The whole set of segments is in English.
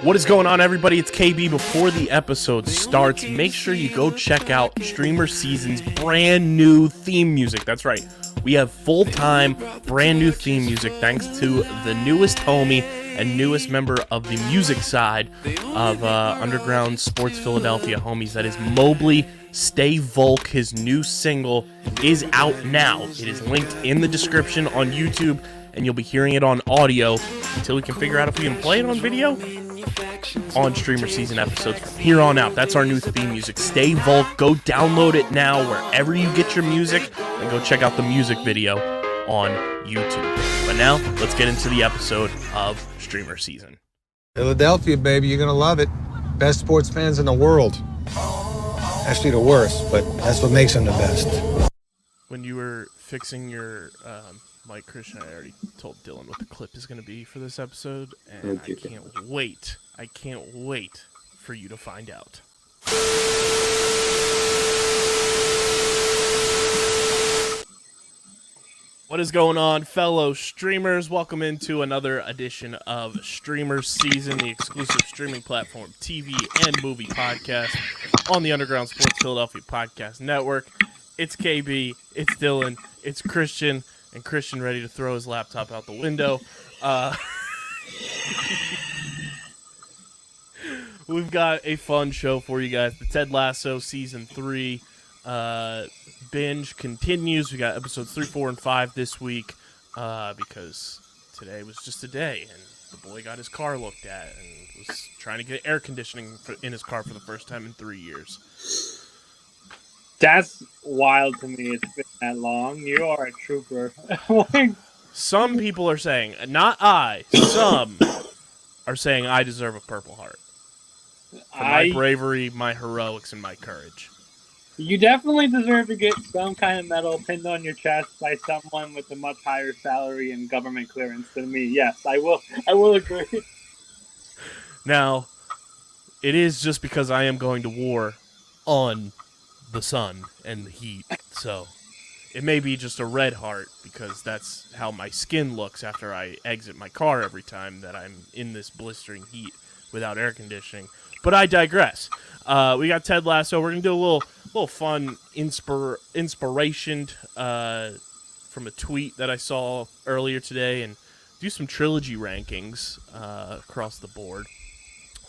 What is going on, everybody? It's KB. Before the episode starts, make sure you go check out StreamerSZN's brand new theme music. That's right. We have full-time, brand new theme music thanks to the newest homie and newest member of the music side of Underground Sports Philadelphia homies. That is Mobley. Stay Volk. His new single is out now. It is linked in the description on YouTube, and you'll be hearing it on audio until we can figure out if we can play it on video on StreamerSZN episodes from here on out. That's our new theme music. Stay Volk. Go download it now wherever you get your music, and go check out the music video on YouTube. But now, let's get into the episode of StreamerSZN. Philadelphia, baby, you're gonna love it. Best sports fans in the world. Actually, the worst, but that's what makes them the best. When you were fixing your mic, Christian, I already told Dylan what the clip is going to be for this episode, and I can't wait. I can't wait for you to find out. What is going on, fellow streamers? Welcome into another edition of StreamerSZN, the exclusive streaming platform TV and movie podcast on the Underground Sports Philadelphia Podcast Network. It's KB, it's Dylan, it's Christian, and Christian ready to throw his laptop out the window. We've got a fun show for you guys. The Ted Lasso Season 3 binge continues. We got episodes 3, 4, and 5 this week because today was just a day, and the boy got his car looked at and was trying to get air conditioning in his car for the first time in 3 years. That's wild to me. It's been that long. You are a trooper. Some people are saying, not I, some are saying I deserve a Purple Heart. For my bravery, my heroics, and my courage. You definitely deserve to get some kind of medal pinned on your chest by someone with a much higher salary and government clearance than me. Yes, I will agree. Now, it is just because I am going to war on the sun and the heat, so it may be just a red heart because that's how my skin looks after I exit my car every time that I'm in this blistering heat without air conditioning. But I digress. We got Ted Lasso. We're gonna do a little fun inspiration from a tweet that I saw earlier today, and do some trilogy rankings across the board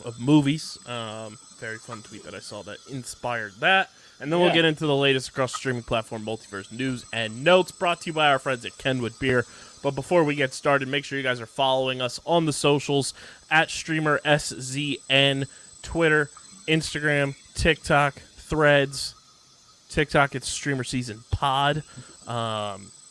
of movies. Very fun tweet that I saw that inspired that. And then we'll get into the latest across streaming platform multiverse news and notes, brought to you by our friends at Kenwood Beer. But before we get started, make sure you guys are following us on the socials at StreamerSZN, Twitter, Instagram, TikTok, Threads. TikTok, it's StreamerSZN Pod.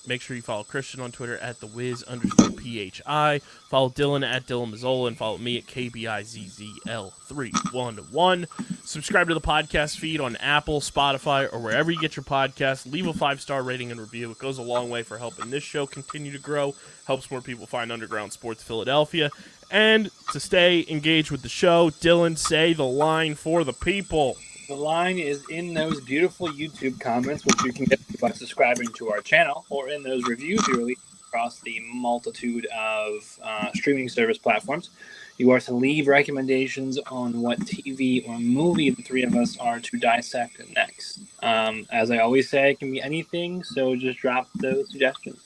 Make sure you follow Christian on Twitter at @thewiz_PHI. Follow Dylan at Dylan Mazzola, and follow me at KBIZZL311. Subscribe to the podcast feed on Apple, Spotify, or wherever you get your podcasts. Leave a 5-star rating and review. It goes a long way for helping this show continue to grow, helps more people find Underground Sports Philadelphia. And to stay engaged with the show, Dylan, say the line for the people. The line is in those beautiful YouTube comments, which you can get by subscribing to our channel, or in those reviews we release across the multitude of streaming service platforms. You are to leave recommendations on what TV or movie the three of us are to dissect next. As I always say, it can be anything, so just drop those suggestions.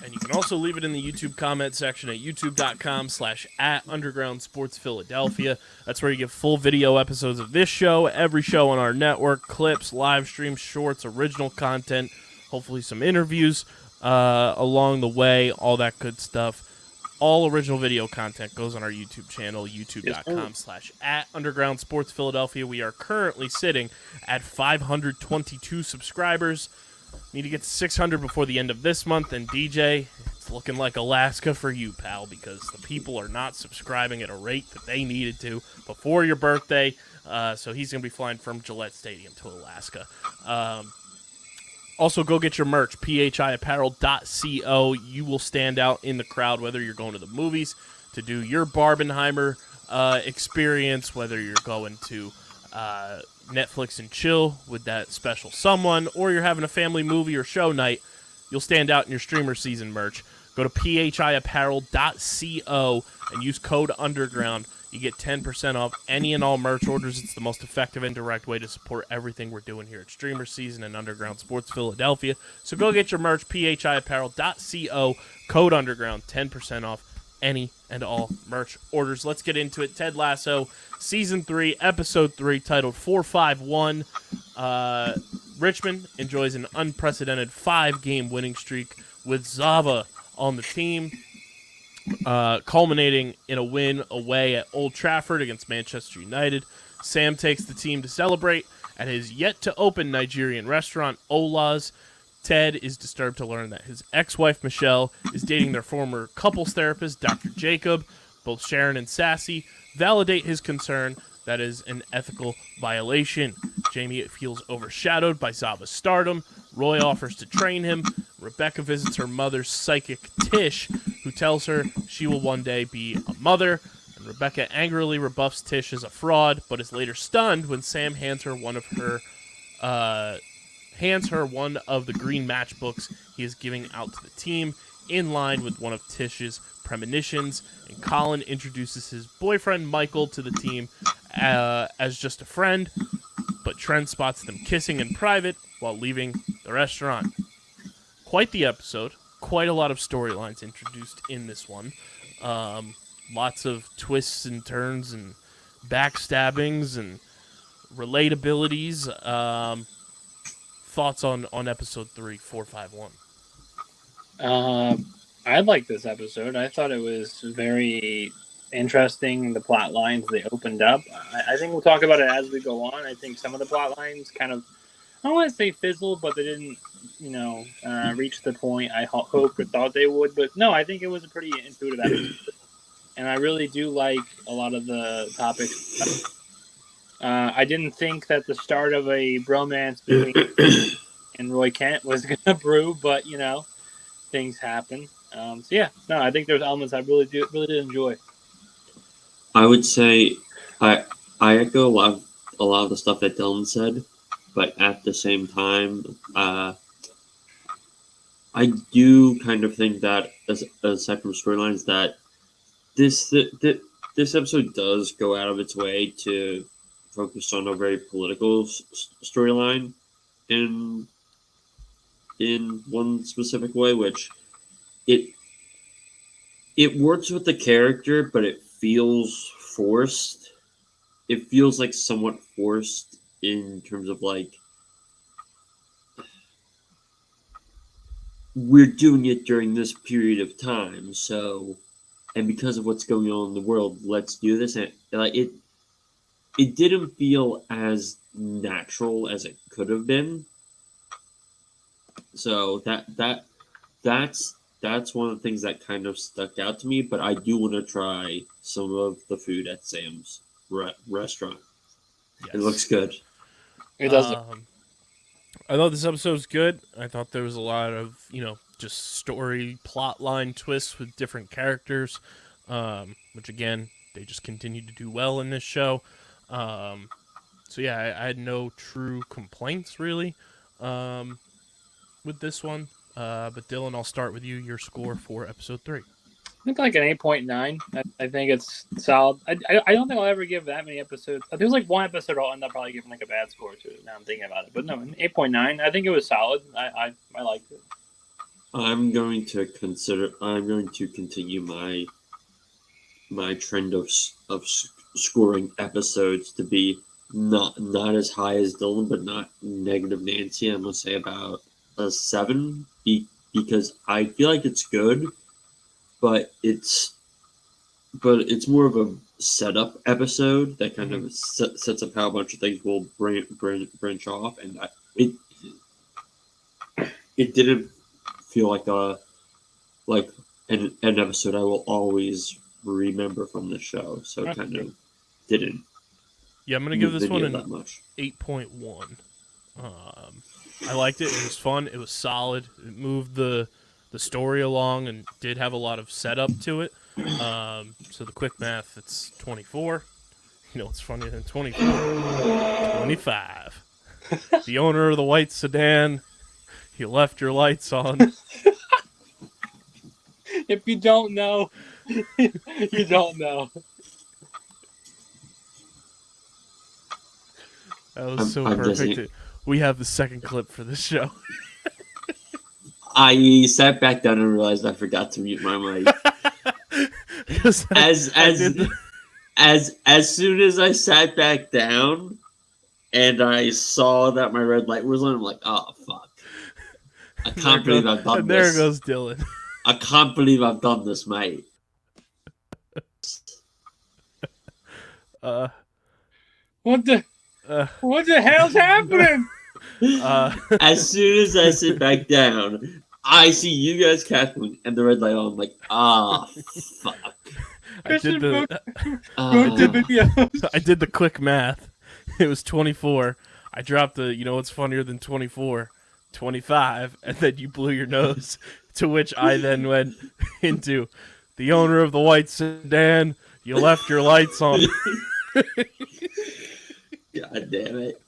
And you can also leave it in the YouTube comment section at youtube.com/@undergroundsportsphiladelphia. That's where you get full video episodes of this show, every show on our network, clips, live streams, shorts, original content, hopefully some interviews along the way, all that good stuff. All original video content goes on our YouTube channel, youtube.com/@undergroundsportsphiladelphia. We are currently sitting at 522 subscribers. Need to get to 600 before the end of this month, and DJ, it's looking like Alaska for you, pal, because the people are not subscribing at a rate that they needed to before your birthday, so he's going to be flying from Gillette Stadium to Alaska. Also, go get your merch, phiapparel.co. You will stand out in the crowd, whether you're going to the movies to do your Barbenheimer experience, whether you're going to Netflix and chill with that special someone, or you're having a family movie or show night, you'll stand out in your StreamerSZN merch. Go to phiapparel.co and use code Underground. You get 10% off any and all merch orders. It's the most effective and direct way to support everything we're doing here at StreamerSZN and Underground Sports Philadelphia. So go get your merch, phiapparel.co, code Underground, 10% off any and all merch orders. Let's get into it. Ted Lasso, Season 3, Episode 3, titled 451. Richmond enjoys an unprecedented 5-game winning streak with Zava on the team, culminating in a win away at Old Trafford against Manchester United. Sam takes the team to celebrate at his yet-to-open Nigerian restaurant, Ola's. Ted is disturbed to learn that his ex-wife, Michelle, is dating their former couples therapist, Dr. Jacob. Both Sharon and Sassy validate his concern that is an ethical violation. Jamie feels overshadowed by Zava's stardom. Roy offers to train him. Rebecca visits her mother's psychic, Tish, who tells her she will one day be a mother. And Rebecca angrily rebuffs Tish as a fraud, but is later stunned when Sam hands her one of the green matchbooks he is giving out to the team, in line with one of Tish's premonitions. And Colin introduces his boyfriend Michael to the team as just a friend, but Trent spots them kissing in private while leaving the restaurant. Quite the episode. Quite a lot of storylines introduced in this one. Lots of twists and turns and backstabbings and relatabilities. Thoughts on episode 3, 451? I liked this episode. I thought it was very interesting, the plot lines they opened up. I think we'll talk about it as we go on. I think some of the plot lines kind of, I don't want to say fizzled, but they didn't, reach the point I hoped or thought they would. But no, I think it was a pretty intuitive episode. And I really do like a lot of the topics. I didn't think that the start of a bromance between and Roy Kent was going to brew, but, things happen. I think there's elements I really did enjoy. I would say I echo a lot of the stuff that Dylan said, but at the same time, I do kind of think that aside from storylines, that this episode does go out of its way to focus on a very political storyline in one specific way, which it works with the character, but it feels forced. It feels like somewhat forced in terms of like, we're doing it during this period of time, so, and because of what's going on in the world, let's do this. And like it didn't feel as natural as it could have been. So that's one of the things that kind of stuck out to me. But I do want to try some of the food at Sam's restaurant. Yes. It looks good. It does. I thought this episode was good. I thought there was a lot of, just story plot line twists with different characters, which again, they just continue to do well in this show. I had no true complaints really with this one. But Dylan, I'll start with you. Your score for episode 3. I think like an 8.9. I think it's solid. I don't think I'll ever give that many episodes. There's like one episode I'll end up probably giving like a bad score to it. Now I'm thinking about it. But no, an 8.9. I think it was solid. I liked it. I'm going to continue my trend of scoring episodes to be not as high as Dylan, but not negative Nancy. I'm gonna say about a 7 because I feel like it's good, but it's more of a setup episode that kind of sets up how a bunch of things will branch off, and it didn't feel like an episode I will always remember from the show, so it kind of didn't. Yeah, I'm gonna give this one an 8.1. I liked it. It was fun. It was solid. It moved the story along and did have a lot of setup to it. So the quick math, it's 24. What's funnier than 24? 25. The owner of the white sedan, you left your lights on. If you don't know, you don't know. That was so I'm perfect. guessing- We have the second clip for this show. I sat back down and realized I forgot to mute my mic. As soon as I sat back down and I saw that my red light was on, I'm like, oh fuck! I can't believe I've done and this. there goes Dylan. I can't believe I've done this, mate. What the hell's happening? As soon as I sit back down, I see you guys cackling and the red light on. I'm like, fuck. I did the videos. I did the quick math. It was 24. I dropped the, you know what's funnier than 24? 25, and then you blew your nose. To which I then went into the owner of the white sedan. You left your lights on. God damn it.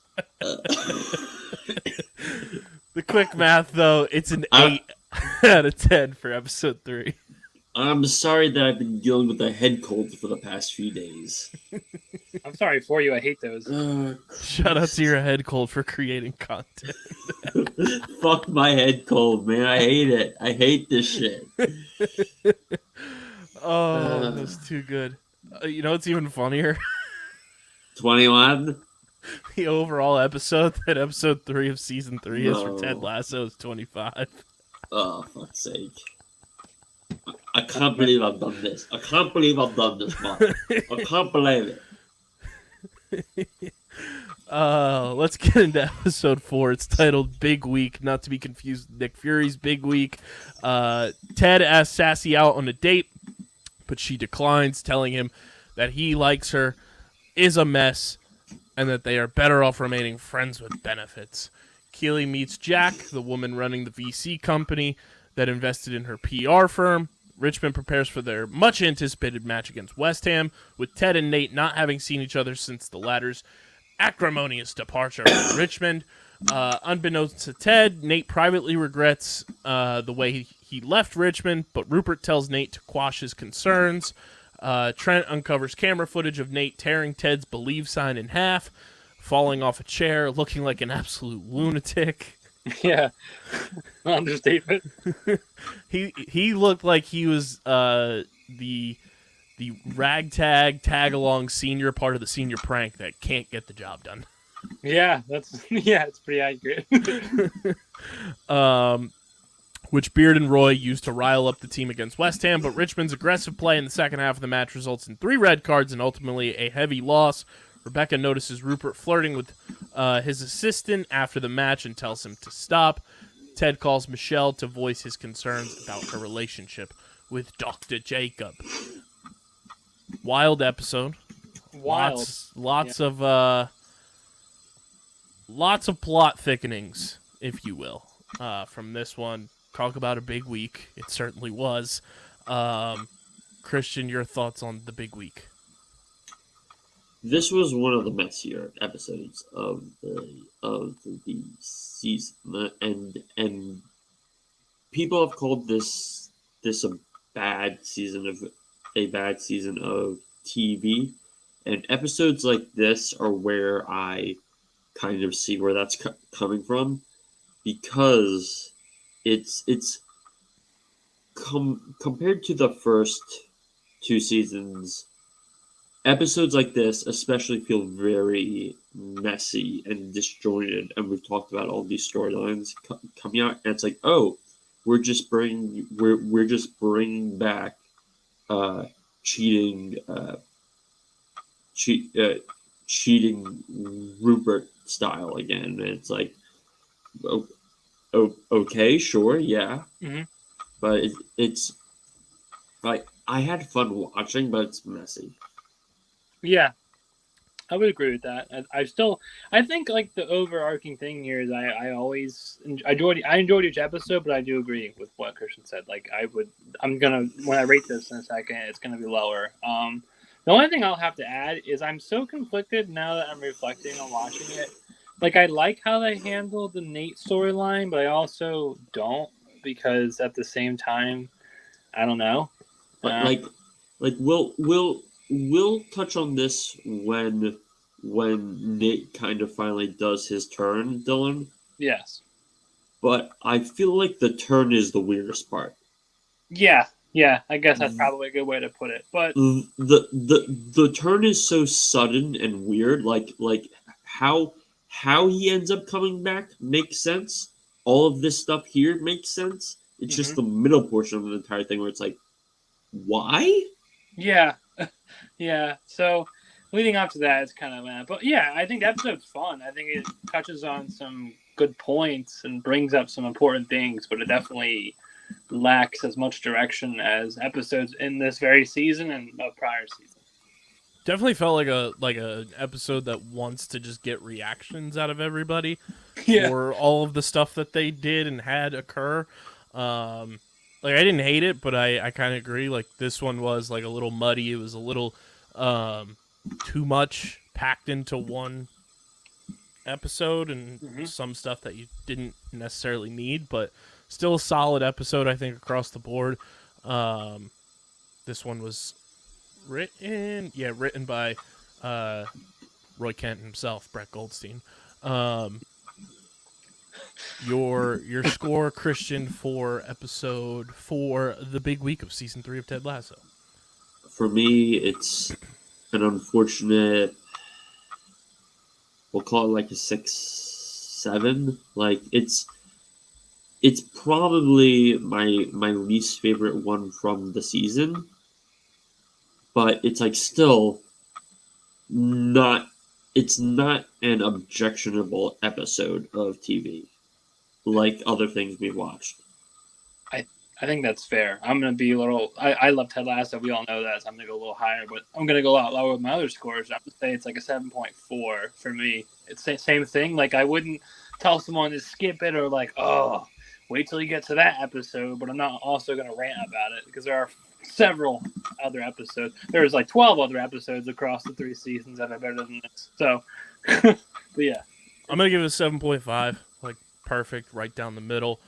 The quick math, though, it's an 8 out of 10 for episode 3. I'm sorry that I've been dealing with a head cold for the past few days. I'm sorry for you. I hate those. Shout out to your head cold for creating content. Fuck my head cold, man. I hate it. I hate this shit. Oh, that's too good. You know what's even funnier? 21? The overall episode, that episode 3 of season 3 is for No. Ted Lasso, is 25. Oh, fuck's sake. I can't believe I've done this. I can't believe I've done this, man. I can't believe it. Let's get into episode 4. It's titled Big Week, not to be confused with Nick Fury's Big Week. Ted asks Sassy out on a date, but she declines, telling him that he likes her, is a mess, and that they are better off remaining friends with benefits. Keely meets Jack, the woman running the VC company that invested in her PR firm. Richmond prepares for their much-anticipated match against West Ham, with Ted and Nate not having seen each other since the latter's acrimonious departure from Richmond. Unbeknownst to Ted, Nate privately regrets the way he left Richmond, but Rupert tells Nate to quash his concerns. Trent uncovers camera footage of Nate tearing Ted's Believe sign in half, falling off a chair, looking like an absolute lunatic. Yeah, understatement. He looked like he was the ragtag tag along senior part of the senior prank that can't get the job done. Yeah, it's pretty accurate. Which Beard and Roy used to rile up the team against West Ham, but Richmond's aggressive play in the second half of the match results in 3 red cards and ultimately a heavy loss. Rebecca notices Rupert flirting with his assistant after the match and tells him to stop. Ted calls Michelle to voice his concerns about her relationship with Dr. Jacob. Wild episode. Wild. Lots of plot thickenings, if you will, from this one. Talk about a big week. It certainly was. Christian, your thoughts on the big week? This was one of the messier episodes of the season, and people have called this a bad season of TV, and episodes like this are where I kind of see where that's coming from, because it's compared to the first 2 seasons. Episodes like this especially feel very messy and disjointed, and we've talked about all these storylines coming out, and it's like, oh, we're just bringing back cheating Rupert style again, and it's like, okay, sure, yeah, but it's like, I had fun watching, but it's messy. Yeah, I would agree with that. I think like the overarching thing here is I enjoyed each episode, but I do agree with what Christian said. Like when I rate this in a second, it's gonna be lower. The only thing I'll have to add is I'm so conflicted now that I'm reflecting on watching it. Like, I like how they handled the Nate storyline, but I also don't, because at the same time, I don't know. But we'll touch on this when when Nate kind of finally does his turn, Dylan. Yes. But I feel like the turn is the weirdest part. Yeah. I guess that's probably a good way to put it. But the turn is so sudden and weird. Like how he ends up coming back makes sense. All of this stuff here makes sense. It's just the middle portion of the entire thing where it's like, why? Yeah. Yeah. So leading up to that, it's kind of but yeah, I think the episode's fun. I think it touches on some good points and brings up some important things, but it definitely lacks as much direction as episodes in this very season and of prior season. Definitely felt like a episode that wants to just get reactions out of everybody Yeah. for all of the stuff that they did and had occur. Like, I didn't hate it, but I kind of agree. Like, this one was like a little muddy. It was a little too much packed into one episode, and some stuff that you didn't necessarily need, but still a solid episode, I think, across the board. This one was written by Roy Kent himself, Brett Goldstein. Your score, Christian, for episode 4, the big week of season 3 of Ted Lasso. For me, it's an unfortunate. We'll call it like a 6-7. Like it's probably my least favorite one from the season, but it's like still not. It's not an objectionable episode of TV, like other things we watched. I think that's fair. I'm going to be a little... I love Ted Lasso. We all know that, so I'm going to go a little higher, but I'm going to go a lot lower with my other scores. I'm going to say it's like a 7.4 for me. It's the same thing. Like, I wouldn't tell someone to skip it or like, oh, wait till you get to that episode, but I'm not also going to rant about it because there are several other episodes. There's like 12 other episodes across the 3 seasons that are better than this. So, but yeah. I'm going to give it a 7.5. Like, perfect, right down the middle.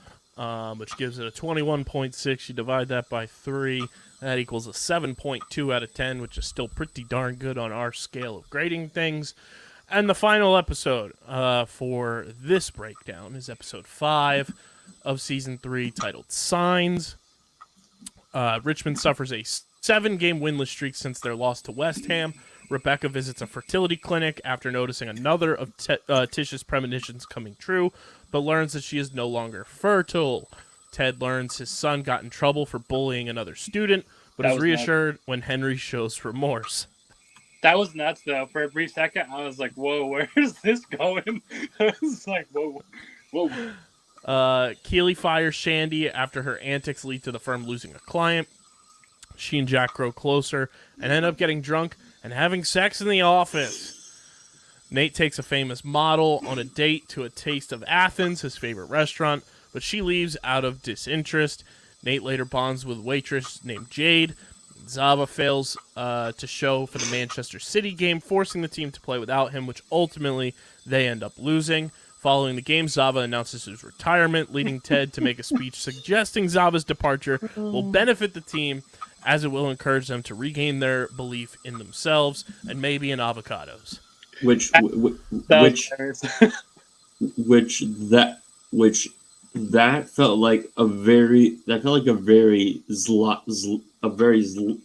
Which gives it a 21.6. You divide that by 3, that equals a 7.2 out of 10, which is still pretty darn good on our scale of grading things. And the final episode for this breakdown is episode 5 of season 3, titled Signs. Richmond suffers a 7-game winless streak since their loss to West Ham. Rebecca visits a fertility clinic after noticing another of Tish's premonitions coming true, but learns that she is no longer fertile. Ted learns his son got in trouble for bullying another student, but is reassured when Henry shows remorse. That was nuts, though. For a brief second, I was like, whoa, where is this going? I was like, whoa. Keely fires Shandy after her antics lead to the firm losing a client. She and Jack grow closer and end up getting drunk and having sex in the office. Nate takes a famous model on a date to a taste of Athens, his favorite restaurant, but she leaves out of disinterest. Nate later bonds with a waitress named Jade. Zava fails to show for the Manchester City game, forcing the team to play without him, which ultimately they end up losing. Following the game, Zava announces his retirement, leading Ted to make a speech suggesting Zava's departure will benefit the team, as it will encourage them to regain their belief in themselves and maybe in avocados. Which felt like a very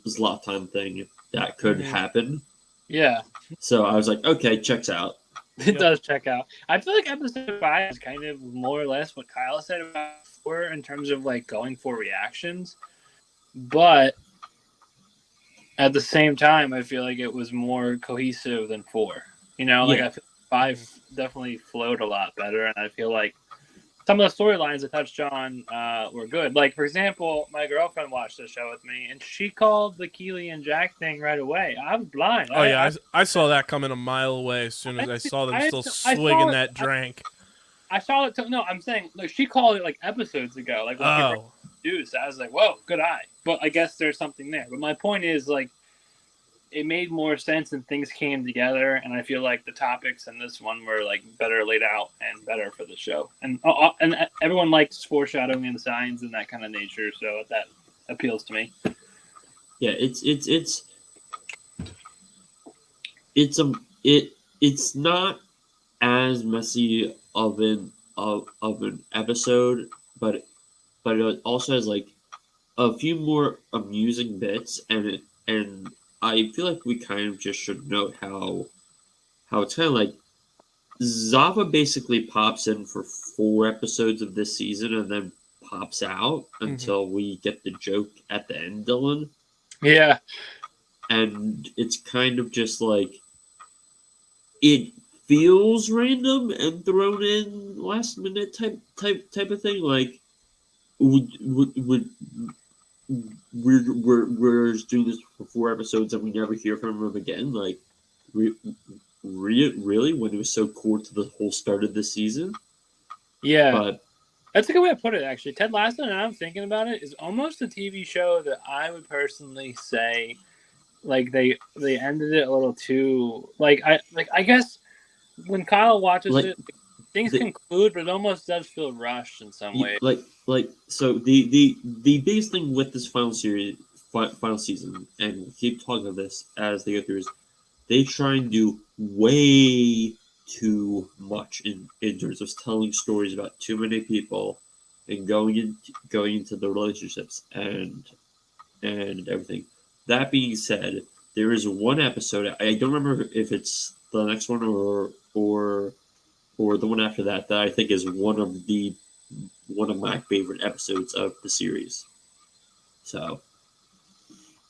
Zlatan thing that could happen. Yeah. So I was like, okay, checks out. It does check out. I feel like episode 5 is kind of more or less what Kyle said about 4 in terms of like going for reactions. But at the same time, I feel like it was more cohesive than 4. You know, like I feel 5 definitely flowed a lot better, and I feel like some of the storylines that touched on were good. Like, for example, my girlfriend watched the show with me, and she called the Keely and Jack thing right away. I was blind. Oh, I saw that coming a mile away as soon as I saw them still swigging that drink. I saw it. No, I'm saying, like, she called it, like, episodes ago. Like, I was like, whoa, good eye. But I guess there's something there. But my point is, like, it made more sense and things came together, and I feel like the topics in this one were like better laid out and better for the show. And everyone likes foreshadowing and signs and that kind of nature, so that appeals to me. Yeah, it's not as messy of an episode, but it also has like a few more amusing bits, and I feel like we kind of just should note how it's kind of like Zava basically pops in for 4 episodes of this season and then pops out until we get the joke at the end, Dylan. Yeah. And it's kind of just like it feels random and thrown in last minute type of thing. Like would we're doing this for 4 episodes and we never hear from him again. Like really when it was so core to the whole start of the season. Yeah. But that's a good way to put it, actually. Ted Lasso, and I'm thinking about it, is almost a TV show that I would personally say, like, they ended it a little too, I guess when Kyle watches it, things conclude, but it almost does feel rushed in some way. So the biggest thing with this final season, and we keep talking about this as they go through, is they try and do way too much in terms of telling stories about too many people and going into the relationships and everything. That being said, there is one episode, I don't remember if it's the next one or the one after that I think is one of my favorite episodes of the series. So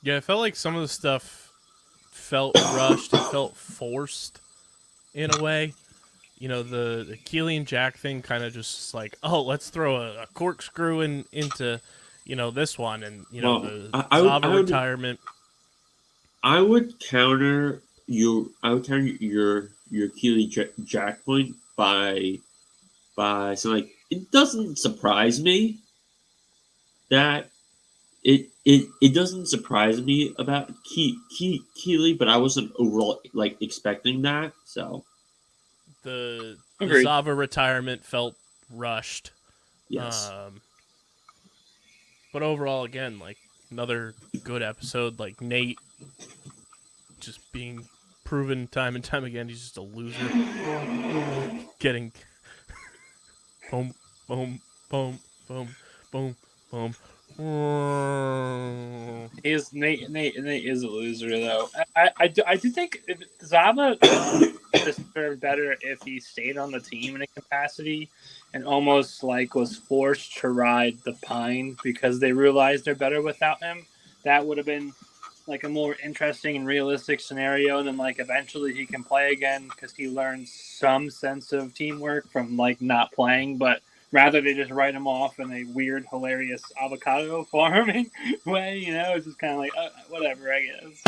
yeah, I felt like some of the stuff felt rushed. It felt forced in a way. You know, the Keely and Jack thing kind of just like, oh, let's throw a corkscrew into, you know, this one, and you know, the Zava retirement. I would counter your Keely Jack point by saying, like, it doesn't surprise me that it doesn't surprise me about Keely, but I wasn't overall like expecting that. So the Zava retirement felt rushed. Yes. But overall, again, like, another good episode. Like, Nate just being proven time and time again, he's just a loser. Getting boom, boom, boom, boom, boom, boom. Nate is a loser, though. I do think Zava deserved better if he stayed on the team in a capacity and almost like was forced to ride the pine because they realized they're better without him. That would have been like a more interesting and realistic scenario. And then like eventually he can play again because he learns some sense of teamwork from like not playing, but rather they just write him off in a weird, hilarious avocado farming way, you know? It's just kind of like, whatever, I guess.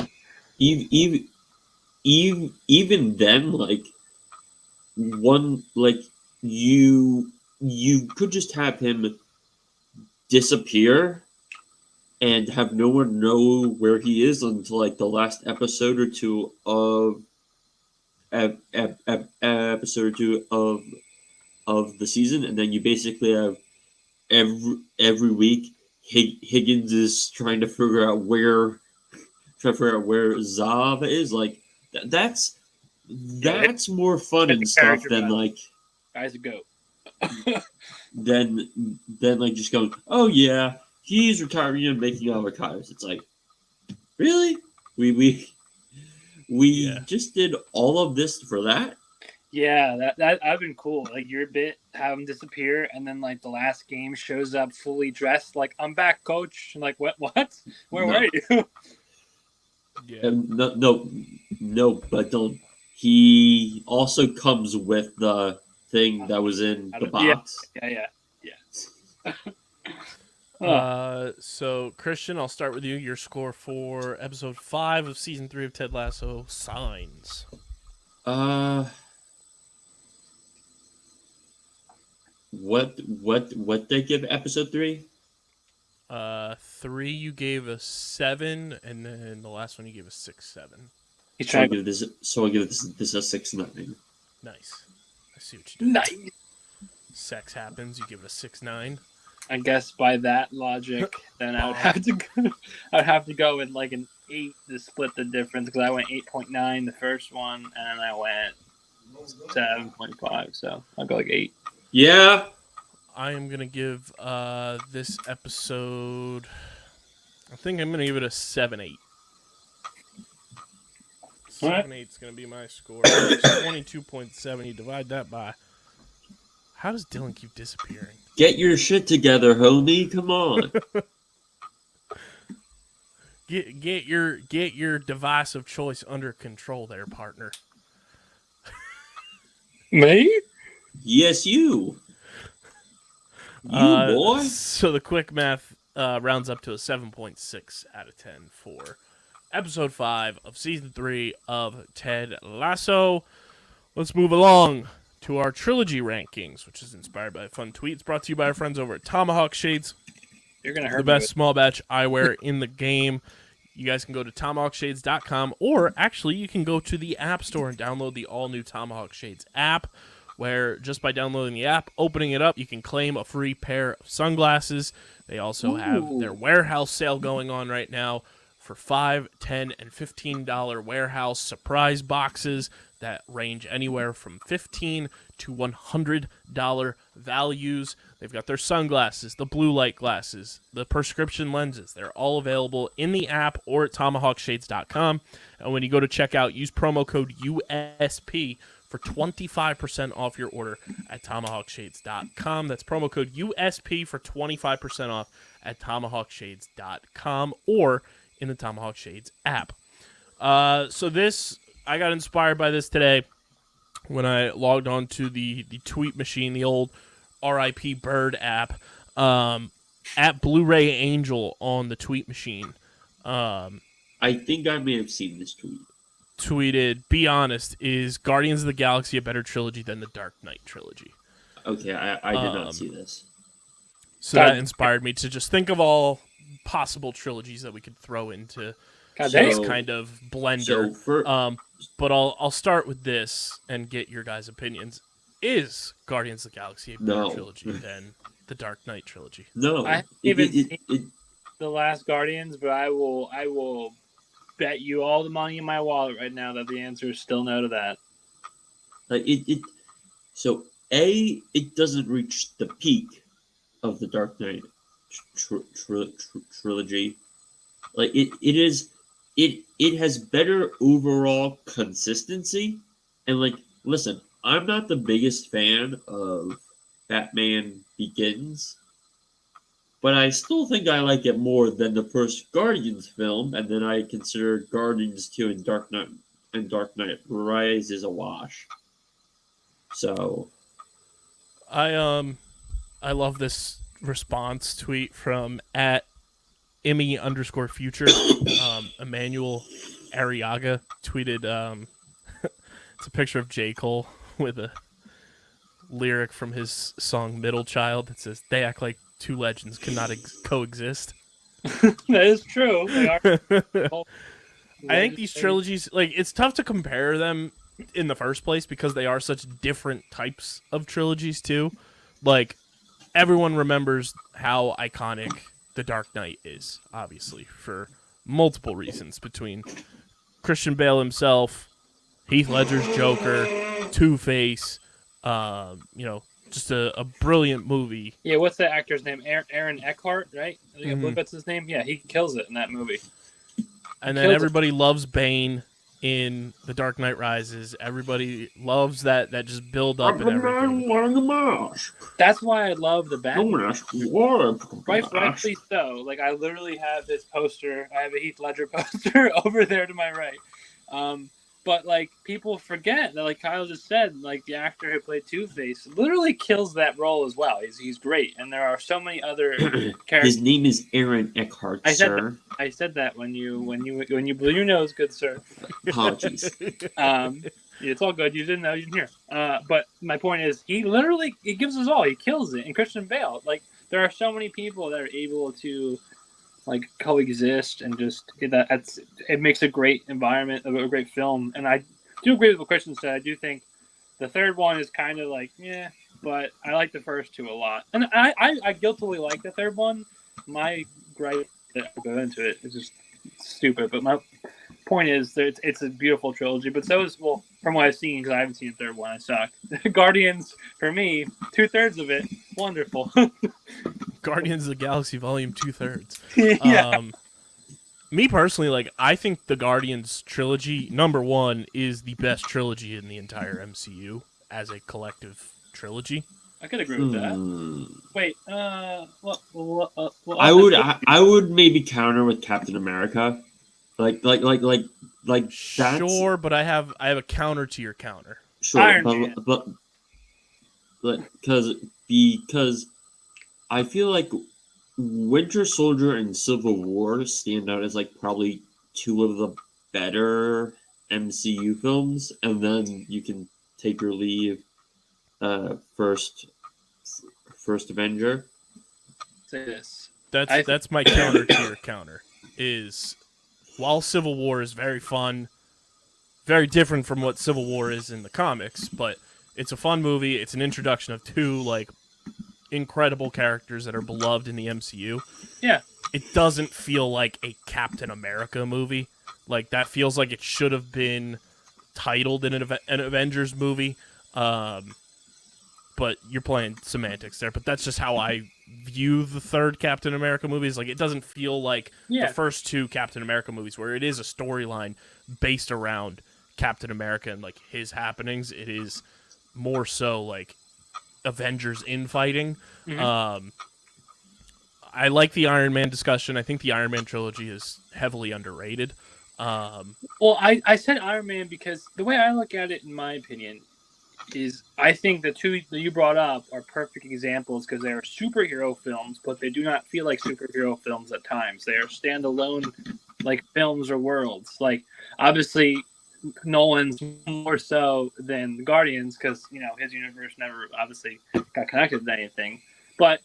Even then, like, one, like, you could just have him disappear and have no one know where he is until, like, the last episode or two of the season, and then you basically have every week Higgins is trying to figure out where Zav is. Like, that's more fun and stuff than like guy's a goat. than like just going, oh yeah, he's retiring and making avocados. It's like, really? We just did all of this for that? Yeah, that'd been cool. Like, your bit, have him disappear, and then like the last game shows up fully dressed, like, I'm back, coach. Like, what? Where were you? Yeah. No, but he also comes with the thing that was in the box. Yeah. So Christian, I'll start with you. Your score for episode 5 of season 3 of Ted Lasso, Signs. What they give episode 3? 3 you gave a 7, and then the last one you gave a 6-7. So I give this a 6-9. Nice. I see what you did. Nice. Sex happens. You give it a 6-9. I guess by that logic, then I would have to go with like an 8 to split the difference, because I went 8.9 the first one, and I went 7.5. So I'll go like 8. Yeah. I am gonna give this episode. I think I'm gonna give it a 7-8. All right. 7-8 is gonna be my score. It's 22.7. You divide that by. How does Dylan keep disappearing? Get your shit together, homie. Come on. Get your device of choice under control, there, partner. Me? Yes, you. You boy. So the quick math rounds up to a 7.6 out of 10 for episode 5 of season 3 of Ted Lasso. Let's move along to our trilogy rankings, which is inspired by fun tweets brought to you by our friends over at Tomahawk Shades. You're gonna hurt The best small batch eyewear in the game. You guys can go to tomahawkshades.com, or actually you can go to the App Store and download the all-new Tomahawk Shades app, where just by downloading the app, opening it up, you can claim a free pair of sunglasses. They also have their warehouse sale going on right now for $5, $10, and $15 warehouse surprise boxes that range anywhere from $15 to $100 values. They've got their sunglasses, the blue light glasses, the prescription lenses. They're all available in the app or at tomahawkshades.com. And when you go to checkout, use promo code USP for 25% off your order at tomahawkshades.com. That's promo code USP for 25% off at tomahawkshades.com or in the Tomahawk Shades app. So this, I got inspired by this today when I logged on to the tweet machine, the old RIP Bird app, at Blu-ray Angel on the tweet machine. I think I may have seen this tweet. Tweeted, be honest, is Guardians of the Galaxy a better trilogy than the Dark Knight trilogy? Okay, I did not see this. So that inspired me to just think of all possible trilogies that we could throw into this kind of blender. But I'll start with this and get your guys' opinions. Is Guardians of the Galaxy a better trilogy than the Dark Knight trilogy? No. I haven't seen the last Guardians, but I will bet you all the money in my wallet right now that the answer is still no to that. So it doesn't reach the peak of the Dark Knight trilogy. Like it has better overall consistency, and like, listen, I'm not the biggest fan of Batman Begins, but I still think I like it more than the first Guardians film, and then I consider Guardians 2 and Dark Knight Rises a wash. So I love this response tweet from at Emmy_future. Emmanuel Arriaga tweeted, it's a picture of J. Cole with a lyric from his song Middle Child that says, "They act like two legends cannot coexist." That is true. They are. I think these trilogies, like, it's tough to compare them in the first place because they are such different types of trilogies too. Like, everyone remembers how iconic The Dark Knight is, obviously, for multiple reasons, between Christian Bale himself, Heath Ledger's Joker, Two-Face, just a brilliant movie. Yeah, what's that actor's name? Aaron Eckhart, right? I believe that's his name. Yeah, he kills it in that movie. And then everybody loves Bane in The Dark Knight Rises. Everybody loves that just build up and everything. That's why I love the Batman. Rightfully so. Like, I literally have this poster. I have a Heath Ledger poster over there to my right. But, like, people forget that, like Kyle just said, like, the actor who played Two-Face literally kills that role as well. He's great. And there are so many other characters. His name is Aaron Eckhart, sir. I said that when you blew your nose, good sir. Apologies. It's all good. You didn't know. You didn't hear. But my point is, he gives us all. He kills it. And Christian Bale, like, there are so many people that are able to, like, coexist, and just it makes a great environment, a great film. And I do agree with what Christian said. I do think the third one is kind of like, yeah, but I like the first two a lot. And I guiltily like the third one. My gripe, I'll go into it, is just stupid. But my point is that it's a beautiful trilogy, but so is, well, from what I've seen, because I haven't seen the third one, it sucked. Guardians, for me, 2/3 of it, wonderful. Guardians of the Galaxy Volume 2/3. Yeah. Me personally, like, I think the Guardians trilogy, number one, is the best trilogy in the entire MCU as a collective trilogy. I could agree with that. Wait, I would maybe counter with Captain America, like that's Sure, but I have a counter to your counter. sure, Iron Man. but because I feel like Winter Soldier and Civil War stand out as like probably two of the better MCU films, and then you can take your leave. First Avenger. Say this. That's my counter to your counter. Is while Civil War is very fun, very different from what Civil War is in the comics, but it's a fun movie. It's an introduction of two like incredible characters that are beloved in the MCU. Yeah. It doesn't feel like a Captain America movie. Like, that feels like it should have been titled in an Avengers movie. But you're playing semantics there. But that's just how I view the third Captain America movie. Is like, it doesn't feel like the first two Captain America movies, where it is a storyline based around Captain America and like his happenings. It is more so like Avengers infighting. Mm-hmm. I like the Iron Man discussion. I think the Iron Man trilogy is heavily underrated. Well, I said Iron Man because the way I look at it, in my opinion, is I think the two that you brought up are perfect examples because they are superhero films, but they do not feel like superhero films at times. They are standalone, like, films or worlds. Like, obviously, Nolan's more so than Guardians because, you know, his universe never obviously got connected to anything. But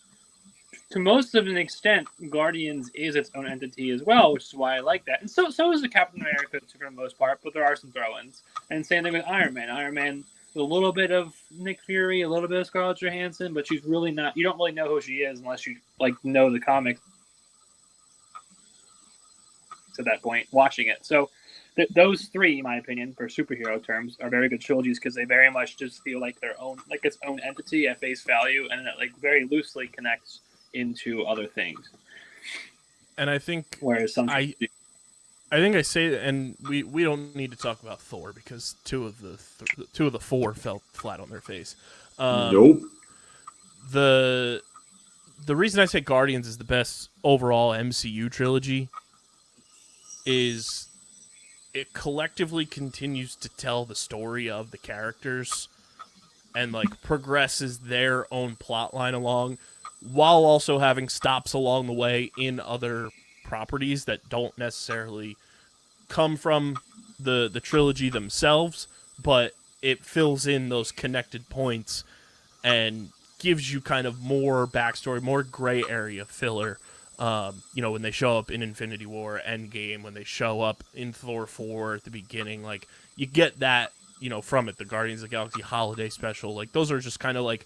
to most of an extent, Guardians is its own entity as well, which is why I like that. And so is the Captain America for the most part, but there are some throw-ins. And same thing with Iron Man. Iron Man, a little bit of Nick Fury, a little bit of Scarlett Johansson, but she's really not. You don't really know who she is unless you like know the comics to that point, watching it. So those three, in my opinion, for superhero terms, are very good trilogies because they very much just feel like their own, like its own entity at face value, and it like very loosely connects into other things. And I think whereas some I think I say, and we don't need to talk about Thor because two of the four fell flat on their face. Nope. The reason I say Guardians is the best overall MCU trilogy is it collectively continues to tell the story of the characters and like progresses their own plot line along, while also having stops along the way in other properties that don't necessarily come from the trilogy themselves, but it fills in those connected points and gives you kind of more backstory, more gray area filler. You know, when they show up in Infinity War, Endgame, when they show up in Thor 4 at the beginning, like, you get that, you know, from it. The Guardians of the Galaxy holiday special, like, those are just kind of like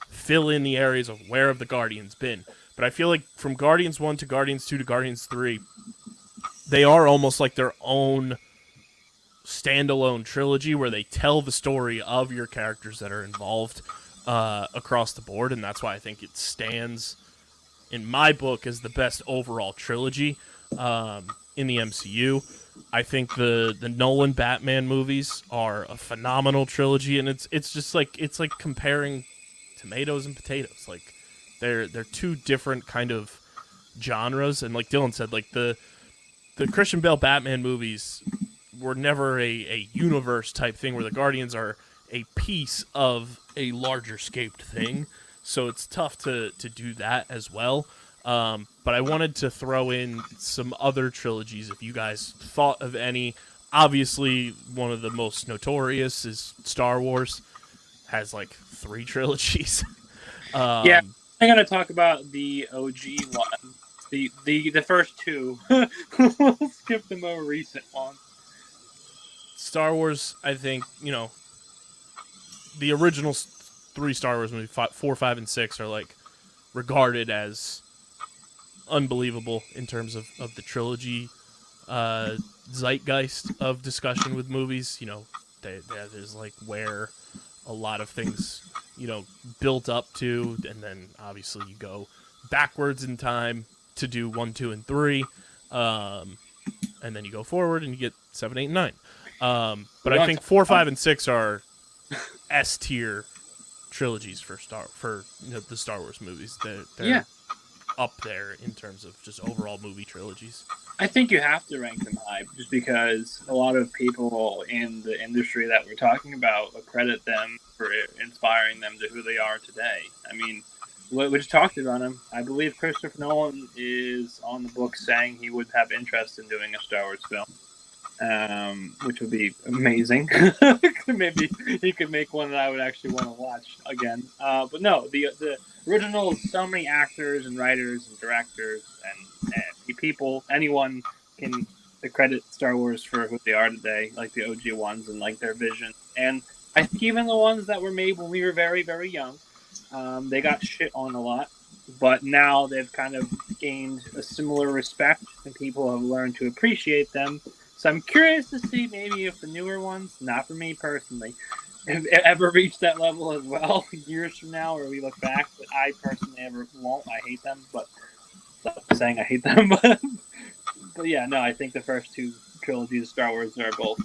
fill in the areas of where have the Guardians been. But I feel like from Guardians 1 to Guardians 2 to Guardians 3, they are almost like their own standalone trilogy where they tell the story of your characters that are involved across the board, and that's why I think it stands in my book as the best overall trilogy in the MCU. I think the Nolan Batman movies are a phenomenal trilogy, and it's just like it's like comparing tomatoes and potatoes. Like they're two different kind of genres, and like Dylan said, like the Christian Bale Batman movies were never a universe type thing where the Guardians are a piece of a larger scaped thing. So it's tough to do that as well. But I wanted to throw in some other trilogies if you guys thought of any. Obviously, one of the most notorious is Star Wars. Has like 3 trilogies. Yeah, I'm going to talk about the OG one. The first 2. We'll skip the more recent one. Star Wars, I think, you know, the original 3 Star Wars movies, 4, 5, and 6, are like regarded as unbelievable in terms of the trilogy zeitgeist of discussion with movies. That is like where a lot of things, built up to, and then obviously you go backwards in time to do 1, 2, and 3, and then you go forward and you get 7, 8, and 9. But I think 4, 5, and 6 are S tier trilogies for the Star Wars movies. They're up there in terms of just overall movie trilogies. I think you have to rank them high just because a lot of people in the industry that we're talking about credit them for inspiring them to who they are today. I mean, we just talked about him. I believe Christopher Nolan is on the book saying he would have interest in doing a Star Wars film, which would be amazing. Maybe he could make one that I would actually want to watch again. But no, the original, so many actors and writers and directors and people, anyone can credit Star Wars for who they are today, like the OG ones and like their vision. And I think even the ones that were made when we were very, very young, they got shit on a lot, but now they've kind of gained a similar respect and people have learned to appreciate them. So I'm curious to see maybe if the newer ones, not for me personally, have ever reached that level as well years from now, where we look back. But I personally ever won't. I hate them, but stop saying I hate them. But yeah, no, I think the first two trilogies of Star Wars are both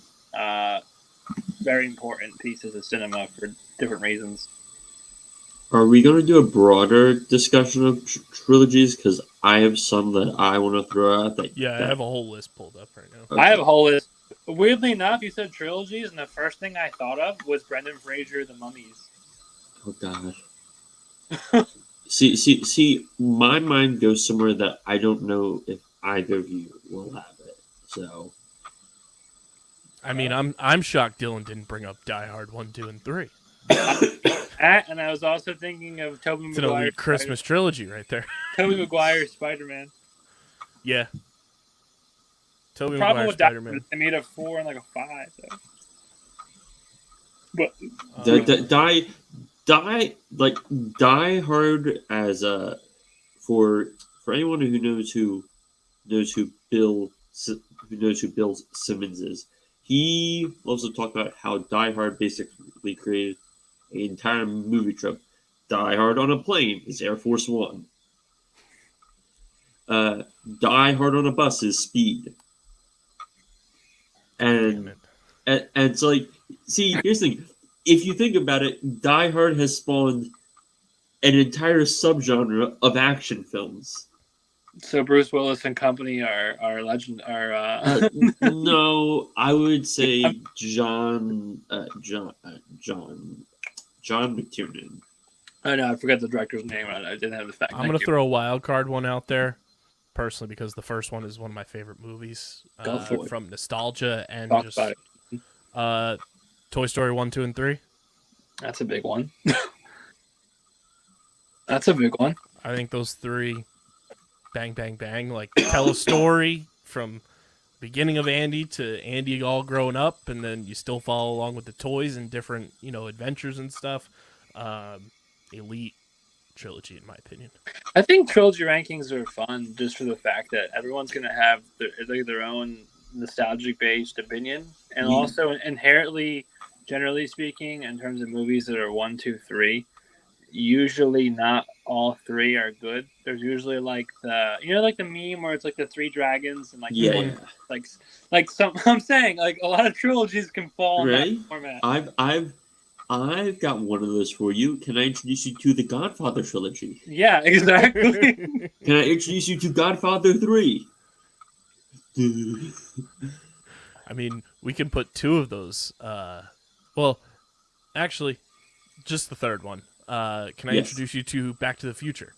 very important pieces of cinema for different reasons. Are we going to do a broader discussion of trilogies? Because I have some that I want to throw out. I have a whole list pulled up right now. Okay. I have a whole list. Weirdly enough, you said trilogies, and the first thing I thought of was Brendan Fraser, The Mummies. Oh, God. see, my mind goes somewhere that I don't know if either of you will have it. So, I mean, I'm shocked Dylan didn't bring up Die Hard 1, 2, and 3. And I was also thinking of Tobey It's an elite Christmas trilogy right there. Tobey Maguire's Spider-Man. Yeah. Tobey Problem Maguire's with that Spider-Man. is they made a 4 and like a 5. So. But Die Hard as for anyone who knows who Bill Simmons is. He loves to talk about how Die Hard basically created an entire movie trope. Die Hard on a plane is Air Force One. Die Hard on a bus is Speed. And it's like, see, here's the thing. If you think about it, Die Hard has spawned an entire subgenre of action films. So Bruce Willis and company are legend. No, I would say John McTiernan. I know, I forgot the director's name. I didn't have the fact. I'm going to throw a wild card one out there, personally, because the first one is one of my favorite movies from nostalgia and Talk just about it. Toy Story 1, 2, and 3. That's a big one. That's a big one. I think those three, bang, bang, bang, like tell a story from beginning of Andy to Andy all growing up, and then you still follow along with the toys and different, adventures and stuff. Elite trilogy, in my opinion. I think trilogy rankings are fun just for the fact that everyone's going to have their own nostalgic-based opinion, and also inherently, generally speaking, in terms of movies that are 1, 2, 3, usually not all three are good. There's usually like the meme where it's like the 3 dragons and like some. I'm saying like a lot of trilogies can fall in that format. I've got one of those for you. Can I introduce you to the Godfather trilogy? Yeah, exactly. Can I introduce you to Godfather 3? I mean, we can put 2 of those. Well, actually, just the third one. Can I introduce you to Back to the Future?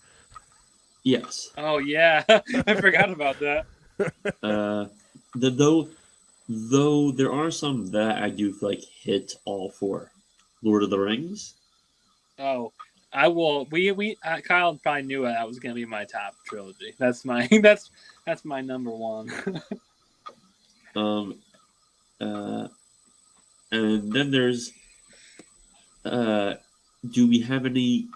Yes. Oh yeah, I forgot about that. Though there are some that I do feel like hit all 4. Lord of the Rings. Oh, I will. Kyle probably knew that was going to be my top trilogy. That's my that's my number 1. And then there's do we have any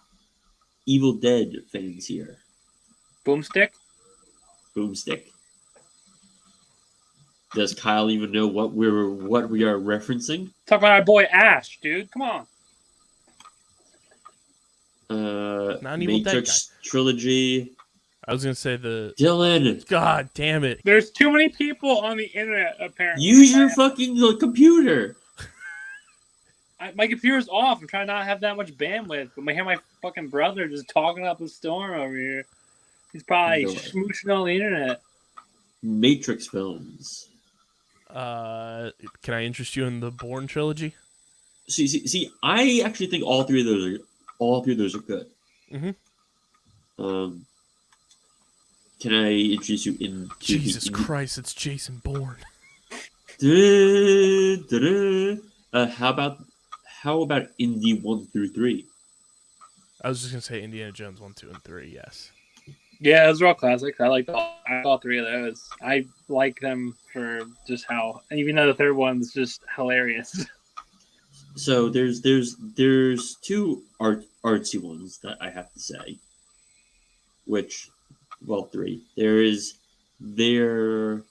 Evil Dead fans here? Boomstick. Does Kyle even know what we are referencing? Talk about our boy Ash, dude. Come on. Not an evil dead Matrix Trilogy. I was gonna say the Dylan, God damn it. There's too many people on the internet, apparently. use your fucking computer. My computer's off. I'm trying not to have that much bandwidth. But I hear my fucking brother just talking up a storm over here. He's probably smooching on the internet. Matrix films. Can I interest you in the Bourne trilogy? See, I actually think all three of those are good. Mm-hmm. Can I introduce you into Jesus Christ, it's Jason Bourne. How about Indy 1 through 3? I was just gonna say Indiana Jones 1, 2, and 3. Yes. Yeah, those are all classics. I like all three of those. I like them for just how, even though the third one's just hilarious. So there's two artsy ones that I have to say. Three. There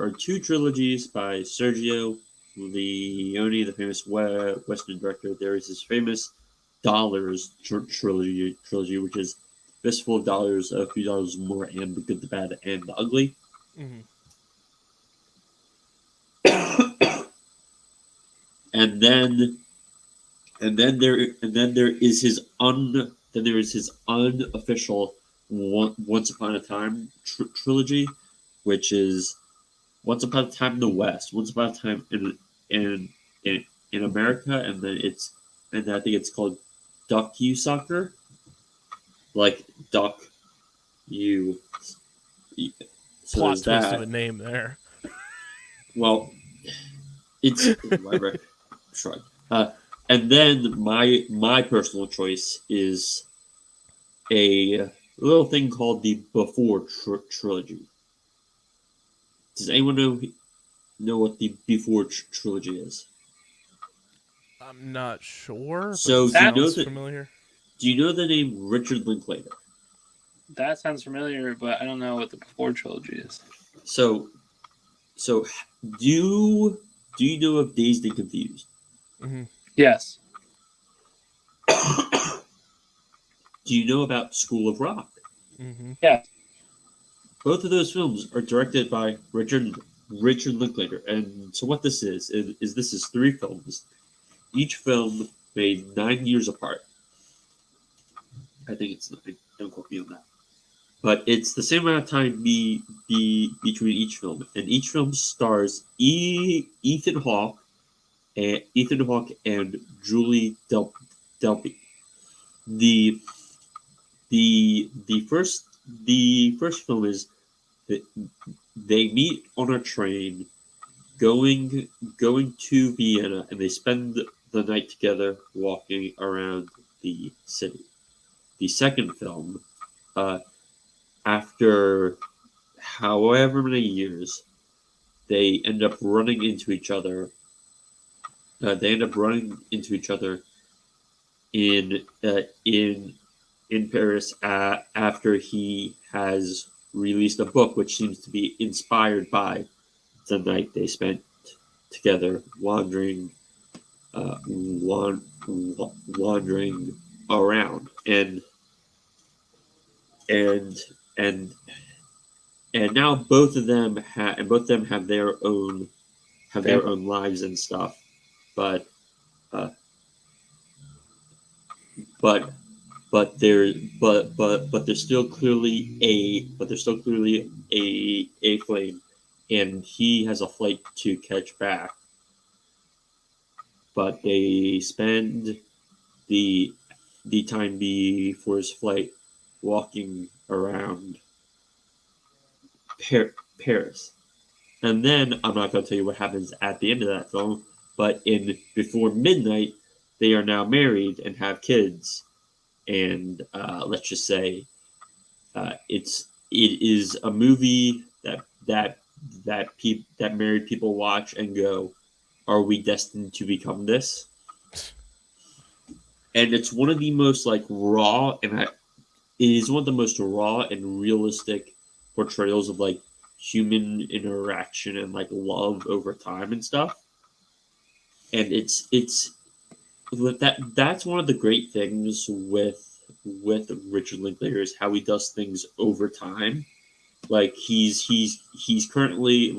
are two trilogies by Sergio Leone, the famous Western director. There is his famous Dollars trilogy, which is Fistful of Dollars, A Few Dollars More, and The Good, the Bad, and the Ugly. Mm-hmm. and then there is his unofficial Once Upon a Time trilogy, which is Once Upon a Time in the West, Once Upon a Time in America, and I think it's called Duck You Soccer, like Duck You. So Plot twist that of a name there. Well, it's whatever. Shrug. And then my personal choice is a little thing called the Before trilogy. Does anyone know what the Before trilogy is? I'm not sure. So familiar? Do you know the name Richard Linklater? That sounds familiar, but I don't know what the Before trilogy is. So do you know of Dazed and Confused? Mm-hmm. Yes. Do you know about School of Rock? Mm-hmm. Yes. Both of those films are directed by Richard Linklater, and so what this is this is 3 films, each film made 9 years apart. I think it's 9. Don't quote me on that. But it's the same amount of time between each film, and each film stars Ethan Hawke and Julie Delpy. The first film is that they meet on a train going to Vienna, and they spend the night together walking around the city. The second film, after however many years, they end up running into each other. In Paris after he has released a book which seems to be inspired by the night they spent together wandering around, and now both of them have their own lives and stuff, but there's still clearly a flame, and he has a flight to catch back. But they spend the time before his flight walking around Paris. And then I'm not going to tell you what happens at the end of that film, but in Before Midnight, they are now married and have kids. And let's just say it is a movie that married people watch and go, "Are we destined to become this?" And it's one of the most raw and realistic portrayals of human interaction and like love over time and stuff. And that's one of the great things with Richard Linklater is how he does things over time. Like he's currently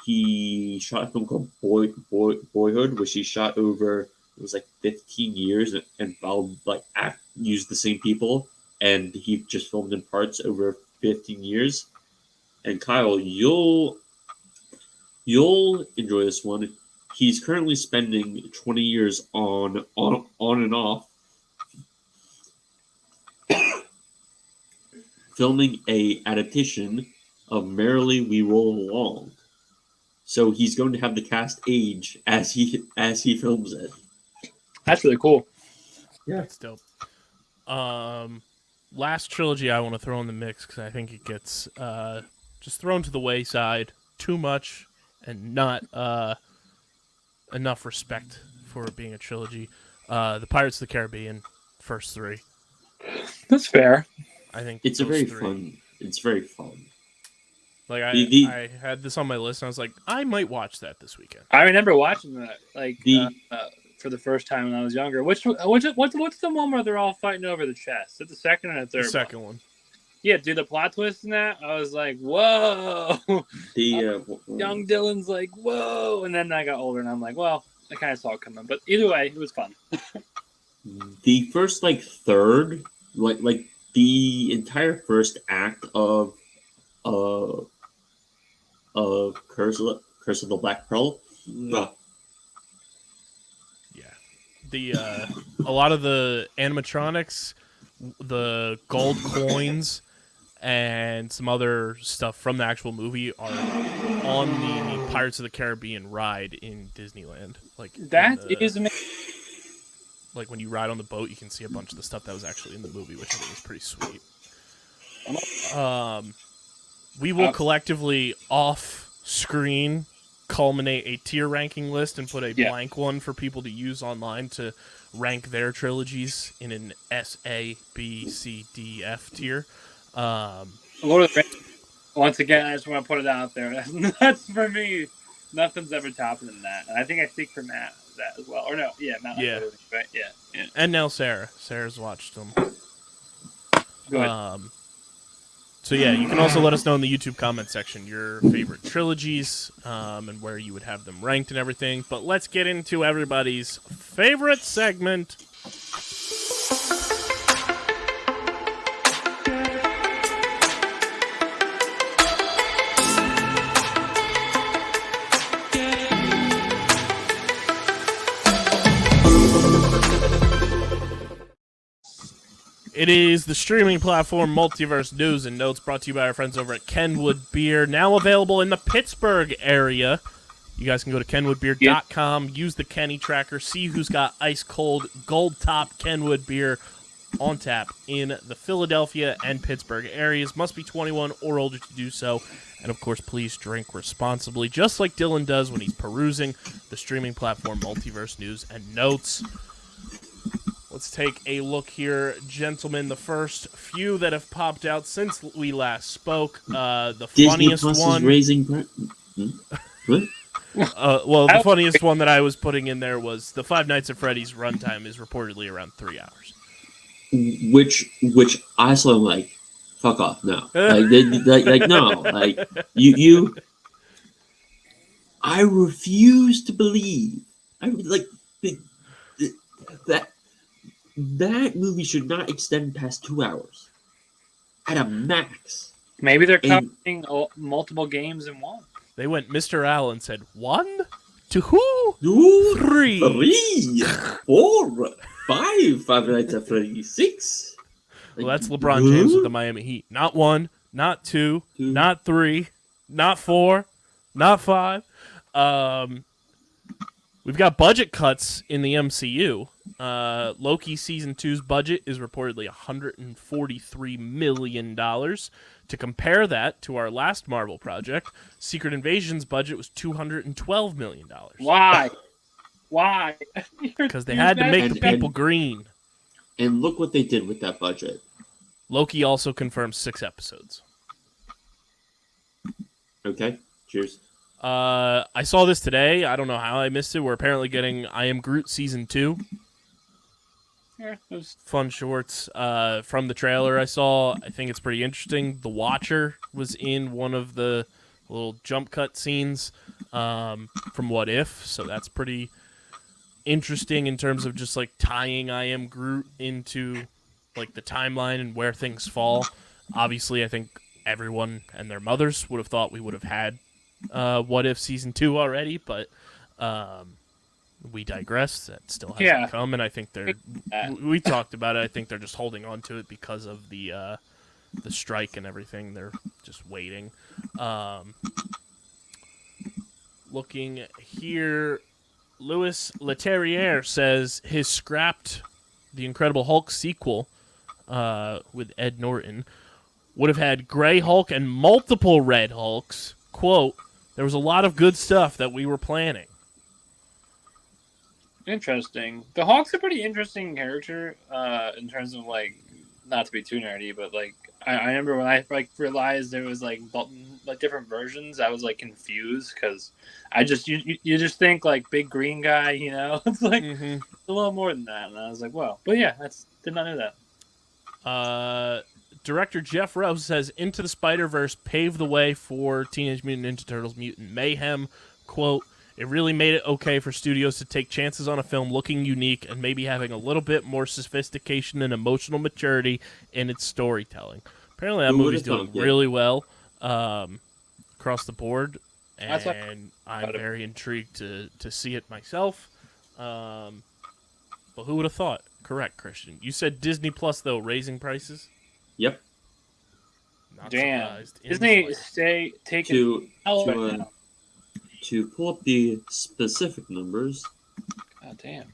he shot a film called Boyhood, which he shot over it was like 15 years and followed like used the same people, and he just filmed in parts over 15 years. And Kyle, you'll enjoy this one. He's currently spending 20 years on and off filming a adaptation of Merrily We Roll Along. So he's going to have the cast age as he films it. That's really cool. Yeah, it's dope. Last trilogy I want to throw in the mix because I think it gets just thrown to the wayside too much and not enough respect for it being a trilogy. The Pirates of the Caribbean, first three. That's fair. I think it's very fun. It's very fun. Like I had this on my list, and I was like, I might watch that this weekend. I remember watching that, like for the first time when I was younger. What's the one where they're all fighting over the chest? Is it the second or the third? The second one. Yeah, dude, the plot twist in that, I was like, whoa. Young Dylan's like, whoa, and then I got older, and I'm like, well, I kind of saw it coming, but either way, it was fun. The first third, like the entire first act of Curse of the Black Pearl. Yeah, a lot of the animatronics, the gold coins, and some other stuff from the actual movie are on the Pirates of the Caribbean ride in Disneyland. Like that is amazing. Like when you ride on the boat, you can see a bunch of the stuff that was actually in the movie, which I think is pretty sweet. We will collectively off-screen culminate a tier ranking list and put a blank one for people to use online to rank their trilogies in an S, A, B, C, D, F tier. Lord of the Rings, once again, I just want to put it out there. That's for me. Nothing's ever topping than that. And I think I speak for Matt that as well. Or no, Matt. Yeah. Right? Yeah. And now Sarah. Sarah's watched them. Go ahead. So yeah, you can also let us know in the YouTube comment section your favorite trilogies and where you would have them ranked and everything. But let's get into everybody's favorite segment. It is the Streaming Platform Multiverse News and Notes brought to you by our friends over at Kenwood Beer, now available in the Pittsburgh area. You guys can go to kenwoodbeer.com, use the Kenny tracker, see who's got ice-cold, gold-top Kenwood beer on tap in the Philadelphia and Pittsburgh areas. Must be 21 or older to do so. And, of course, please drink responsibly, just like Dylan does when he's perusing the Streaming Platform Multiverse News and Notes. Let's take a look here, gentlemen. The first few that have popped out since we last spoke. The Disney funniest Plus one. Is raising what? The funniest one that I was putting in there was the Five Nights at Freddy's runtime is reportedly around 3 hours. Which I saw like, fuck off, no. No. Like, you. I refuse to believe. That movie should not extend past 2 hours. At a max. Maybe they're covering multiple games in one. They went Mr. Al and said, 1, 2, 3, 4, 5, Five Nights at Freddy's 6. Well, that's LeBron James with the Miami Heat. Not 1, not 2, not 3, not 4, not 5. We've got budget cuts in the MCU. Loki Season 2's budget is reportedly $143 million. To compare that to our last Marvel project, Secret Invasion's budget was $212 million. Why? Because they had to make the people green. And look what they did with that budget. Loki also confirmed 6 episodes. Okay. Cheers. I saw this today. I don't know how I missed it. We're apparently getting I Am Groot Season 2. Yeah, it was Fun shorts from the trailer I saw. I think it's pretty interesting. The Watcher was in one of the little jump cut scenes from What If, so that's pretty interesting in terms of just like tying I Am Groot into like the timeline and where things fall. Obviously, I think everyone and their mothers would have thought we would have had What If Season 2 already, but we digress. That still hasn't come, and I think we talked about it. I think they're just holding on to it because of the strike and everything. They're just waiting. Looking here, Louis Leterrier says his scrapped The Incredible Hulk sequel with Ed Norton would have had Gray Hulk and multiple Red Hulks. Quote, there was a lot of good stuff that we were planning. interesting. The Hawk's a pretty interesting character in terms of, like, not to be too nerdy, but, like, I remember when I, like, realized there was, like different versions, I was, like, confused, because you just think, like, big green guy, you know? It's, like, it's a little more than that, and I was like, whoa. But, yeah, did not know that. Director Jeff Rose says Into the Spider-Verse paved the way for Teenage Mutant Ninja Turtles Mutant Mayhem. Quote, it really made it okay for studios to take chances on a film looking unique and maybe having a little bit more sophistication and emotional maturity in its storytelling. Apparently that movie's doing really well across the board, and I'm very intrigued to see it myself. But who would have thought? Correct, Christian. You said Disney Plus, though, raising prices? Yep. Not damn. surprised. Disney taking to pull up the specific numbers. God damn.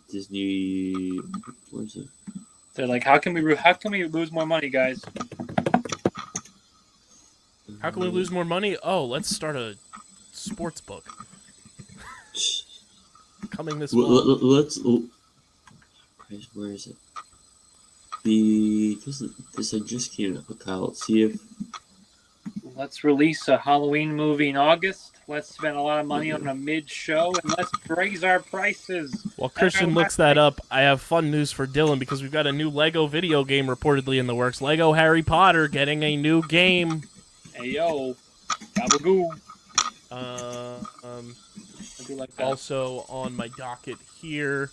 Disney, where is it? They're like, how can we lose more money, guys? How can we lose more money? Oh, let's start a sports book. Coming this fall. Let's. Where is it? This just came up with Kyle. Let's see if. Let's release a Halloween movie in August. Let's spend a lot of money on a mid-show, and let's raise our prices. While Christian looks that up, I have fun news for Dylan because we've got a new Lego video game reportedly in the works. Lego Harry Potter getting a new game. Hey, yo. Gabagoo. I do like that. Also on my docket here,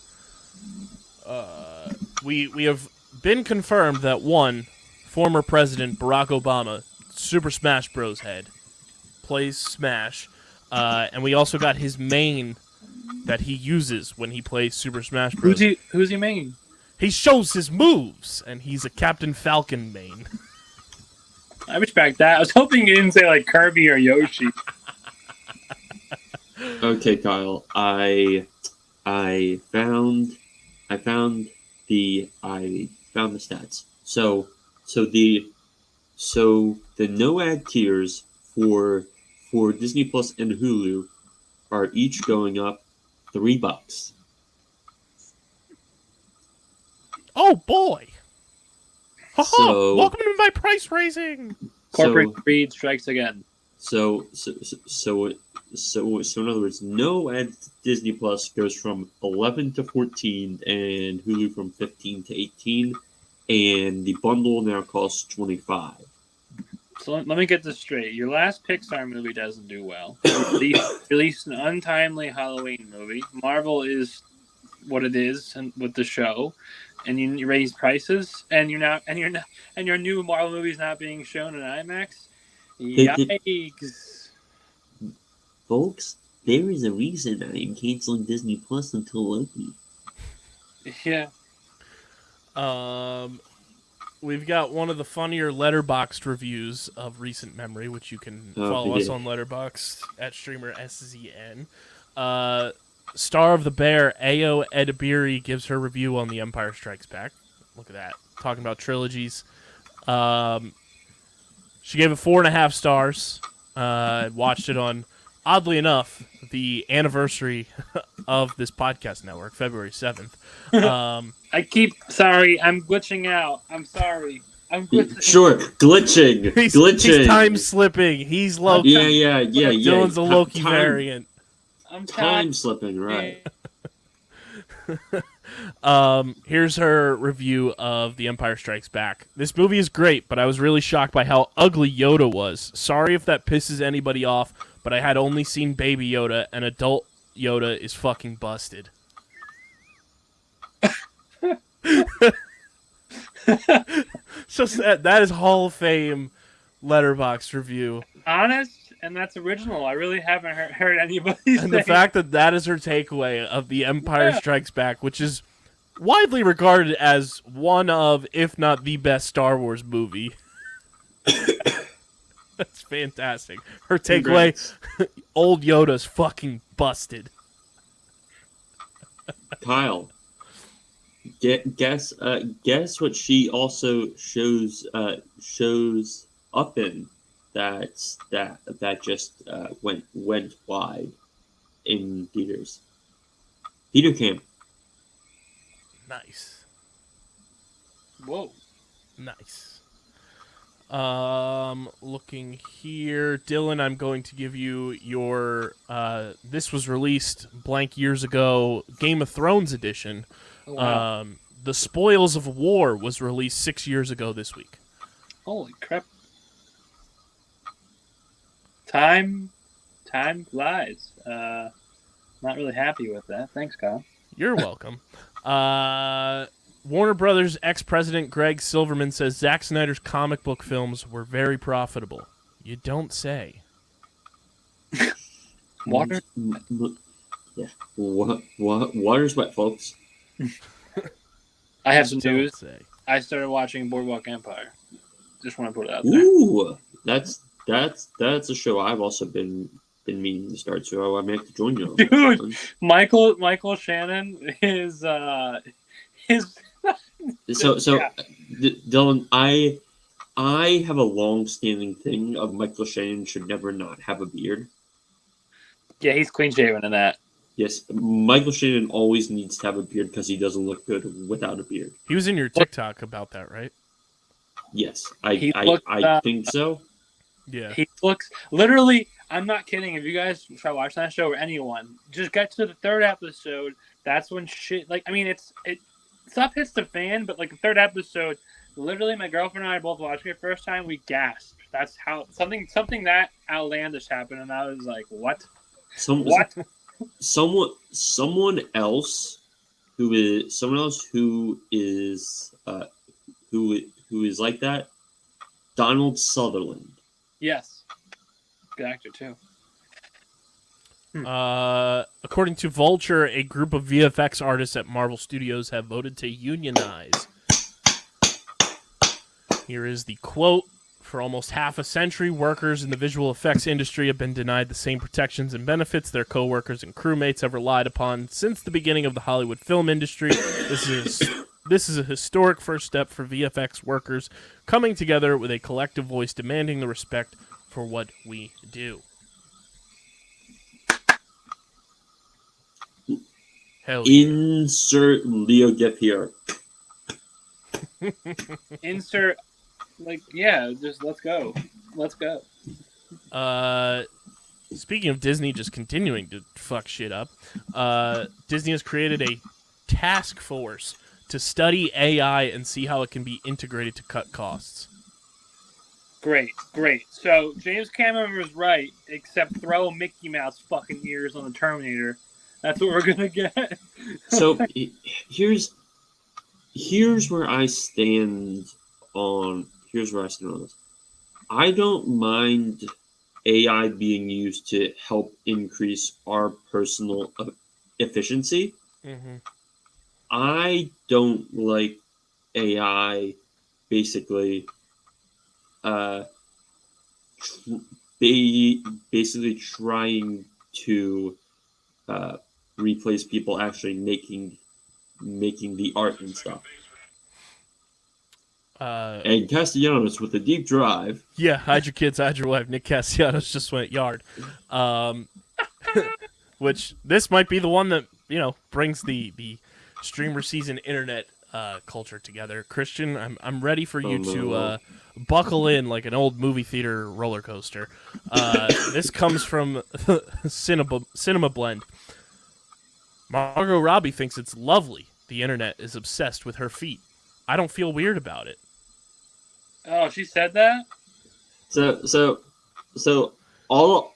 we have been confirmed that former President Barack Obama, Super Smash Bros. Head, plays Smash, and we also got his main that he uses when he plays Super Smash Bros. Who's he main? He shows his moves, and he's a Captain Falcon main. I respect that. I was hoping you didn't say, like, Kirby or Yoshi. Okay, Kyle. I found the stats. So the no ad tiers for Disney Plus and Hulu are each going up $3. Oh boy! So, welcome to my price raising. Corporate greed strikes again. So in other words, no ad Disney Plus goes from 11 to 14, and Hulu from 15 to 18, and the bundle now costs $25. So let me get this straight. Your last Pixar movie doesn't do well. Released an untimely Halloween movie. Marvel is what it is, and with the show, and you raise prices, and your new Marvel movie is not being shown in IMAX. Yikes! Folks, there is a reason I am canceling Disney Plus until Loki. Yeah. We've got one of the funnier Letterboxd reviews of recent memory, which you can follow us on Letterboxd at StreamerSZN. Star of the Bear, Ayo Edibiri, gives her review on The Empire Strikes Back. Look at that. Talking about trilogies. She gave it 4.5 stars. Watched it on, oddly enough, the anniversary of this podcast network, February 7th. Sorry, I'm glitching out. I'm sorry. I'm glitching. Sure, glitching. He's time slipping. He's Loki. Yeah. Dylan's a Loki variant. I'm time slipping, right? Here's her review of The Empire Strikes Back. This movie is great, but I was really shocked by how ugly Yoda was. Sorry if that pisses anybody off, but I had only seen Baby Yoda, and adult Yoda is fucking busted. Just that is Hall of Fame Letterboxd review. Honest, and that's original. I really haven't heard anybody and the fact that is her takeaway of The Empire Strikes Back, which is widely regarded as one of, if not the best Star Wars movie. That's fantastic. Her takeaway, old Yoda's fucking busted. Kyle, guess what she also shows up in that just went wide in theaters. Peter Camp. Nice. Whoa. Nice. Looking here, Dylan, I'm going to give you your this was released blank years ago, Game of Thrones edition. Oh, wow. The Spoils of War was released 6 years ago this week. Holy crap. Time flies. Not really happy with that. Thanks, Kyle. You're welcome. Warner Brothers ex-president Greg Silverman says Zack Snyder's comic book films were very profitable. You don't say. Water? Yeah. Water's wet, folks. I have some Don't news. say. I started watching Boardwalk Empire. Just want to put it out there. Ooh, that's a show I've also been meaning to start, so I may have to join you. Dude, Michael Shannon is So yeah. Dylan, I have a long-standing thing of Michael Shannon should never not have a beard. Yeah, he's clean shaven in that. Yes, Michael Shannon always needs to have a beard because he doesn't look good without a beard. He was in your TikTok about that, right? Yes, I think so. Yeah. He looks literally. I'm not kidding. If you guys try watching that show or anyone, just get to the third episode. That's when shit. Like, I mean, stuff hits the fan. But like the third episode, literally, my girlfriend and I both watching it first time. We gasped. That's how something that outlandish happened, and I was like, "What? What?" Someone else who is like that. Donald Sutherland. Yes, good actor too. According to Vulture, a group of VFX artists at Marvel Studios have voted to unionize. Here is the quote. For almost half a century, workers in the visual effects industry have been denied the same protections and benefits their co-workers and crewmates have relied upon since the beginning of the Hollywood film industry. This is a historic first step for VFX workers coming together with a collective voice demanding the respect for what we do. Hell yeah. Insert Leo Gip here. Insert. Like, yeah, just let's go. Speaking of Disney just continuing to fuck shit up, Disney has created a task force to study AI and see how it can be integrated to cut costs. Great. So James Cameron was right, except throw Mickey Mouse fucking ears on the Terminator. That's what we're gonna get. So here's where I stand on. Here's where I stand on this. I don't mind AI being used to help increase our personal efficiency. Mm-hmm. I don't like AI basically basically trying to replace people actually making the art and stuff. And Castellanos with a deep drive. Yeah, hide your kids, hide your wife. Nick Castellanos just went yard. Which, this might be the one that, brings the StreamerSZN internet culture together. Christian, I'm ready for you no. to buckle in like an old movie theater roller coaster. This comes from Cinema Blend. Margot Robbie thinks it's lovely. The internet is obsessed with her feet. I don't feel weird about it. Oh, she said that? So all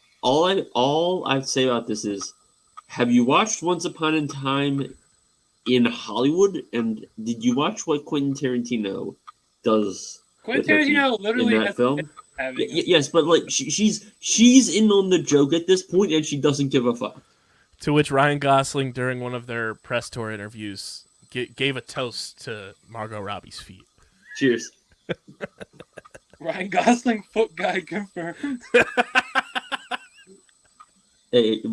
I'd say about this is, have you watched Once Upon a Time in Hollywood? And did you watch what Quentin Tarantino does? Quentin Tarantino literally in that has film? having Yes, but like she's in on the joke at this point, and she doesn't give a fuck. To which Ryan Gosling, during one of their press tour interviews, gave a toast to Margot Robbie's feet. Cheers. Ryan Gosling foot guy confirmed. Hey,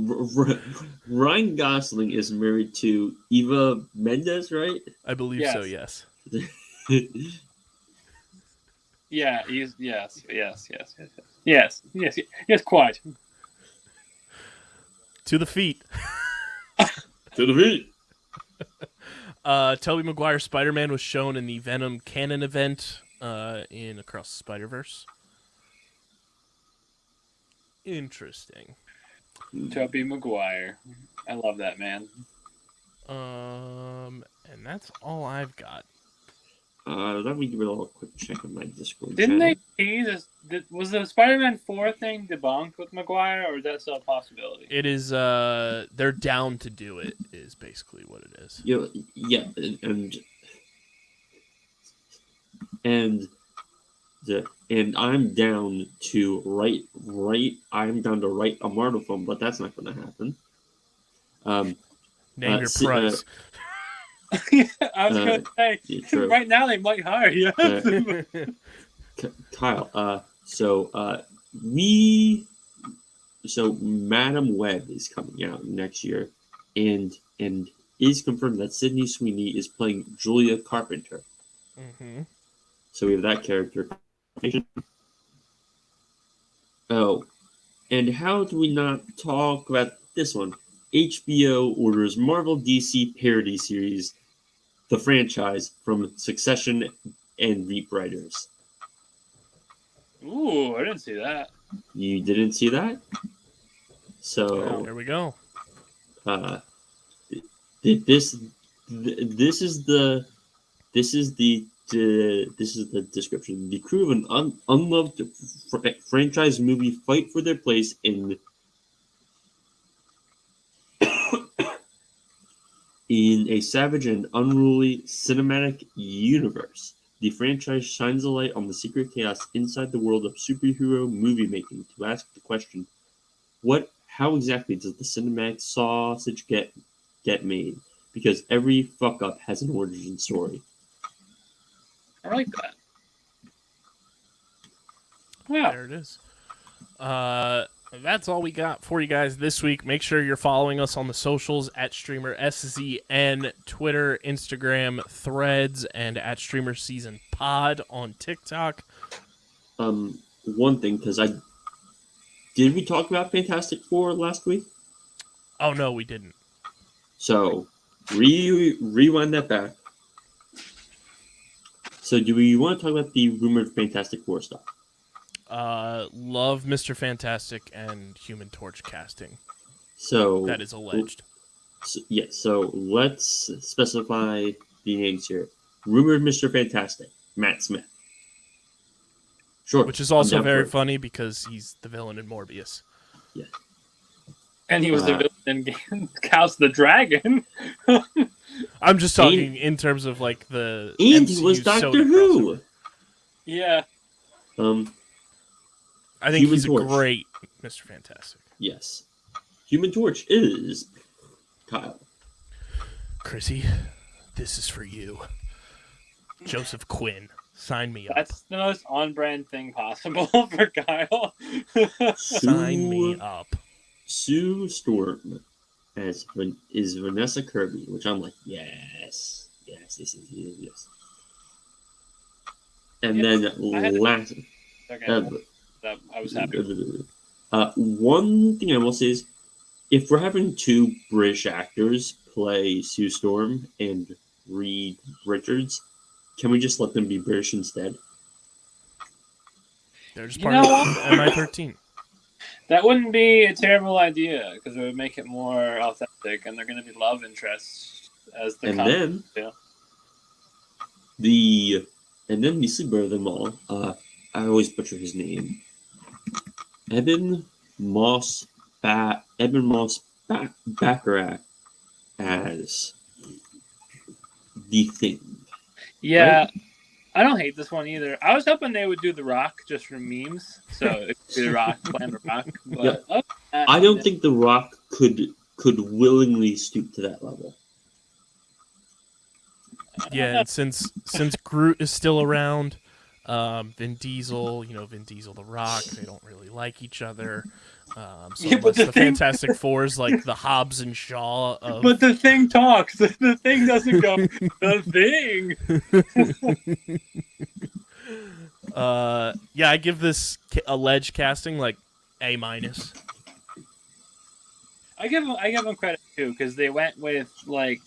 Ryan Gosling is married to Eva Mendes, right? I believe so, yes. Yeah, yes, quite. To the feet. To the feet. Tobey Maguire's Spider-Man was shown in the Venom canon event in Across the Spider-Verse. Interesting. Tobey Maguire. I love that man. And that's all I've got. Let me give it a little quick check on my Discord. Didn't they tease? Was the Spider-Man 4 thing debunked with Maguire, or is that still a possibility? It is. They're down to do it. Is basically what it is. Yeah, and I'm down to write a Marvel film, but that's not going to happen. Name your price. I was going to say, right now they might hire you. Kyle, so Madam Web is coming out next year, and is confirmed that Sydney Sweeney is playing Julia Carpenter. Mm-hmm. So we have that character. Oh, and how do we not talk about this one? HBO orders Marvel DC parody series, The Franchise, from Succession and Veep writers. Ooh, I didn't see that. You didn't see that? So there we go. This is the description. The crew of an unloved franchise movie fight for their place in a savage and unruly cinematic universe. The franchise shines a light on the secret chaos inside the world of superhero movie making to ask the question, how exactly does the cinematic sausage get made? Because every fuck up has an origin story. I like that. Wow. There it is. That's all we got for you guys this week. Make sure you're following us on the socials at StreamerSZN, Twitter, Instagram, Threads, and at StreamerSZN Pod on TikTok. One thing, because did we talk about Fantastic Four last week? Oh no, we didn't. So rewind that back. So do we want to talk about the rumored Fantastic Four stuff? Love Mr. Fantastic and Human Torch casting. So that is alleged. So let's specify the names here. Rumored Mr. Fantastic, Matt Smith. Sure. Which is also very funny because he's the villain in Morbius. Yeah. And he was the villain in House the Dragon. I'm just talking in terms of like the. And MCU he was Doctor Who. Crossover. Yeah. I think he's a great Mr. Fantastic. Yes. Human Torch is Kyle. Chrissy, this is for you. Joseph Quinn, sign me up. That's the most on-brand thing possible for Kyle. Sign me up. Sue Storm is Vanessa Kirby, which I'm like, yes. And then last... I was happy. One thing I will say is, if we're having two British actors play Sue Storm and Reed Richards. Can we just let them be British instead? They're just You part know of what? the MI13. That wouldn't be a terrible idea because it would make it more authentic, and they're going to be love interests as the And content. then the sleeper of them all. I always butcher his name. Eben Moss Baccarat as the Thing. Yeah, Right? I don't hate this one either. I was hoping they would do The Rock just for memes, so it could be The Rock playing The Rock. But Yep. I don't think The Rock could willingly stoop to that level. Yeah, and since Groot is still around, Vin Diesel, The Rock, they don't really like each other. So Yeah, but unless the the thing- Fantastic Four is like the Hobbs and Shaw of... But the Thing talks. The Thing doesn't go, the Thing. Yeah, I give this alleged casting like A-. I give them credit too because they went with like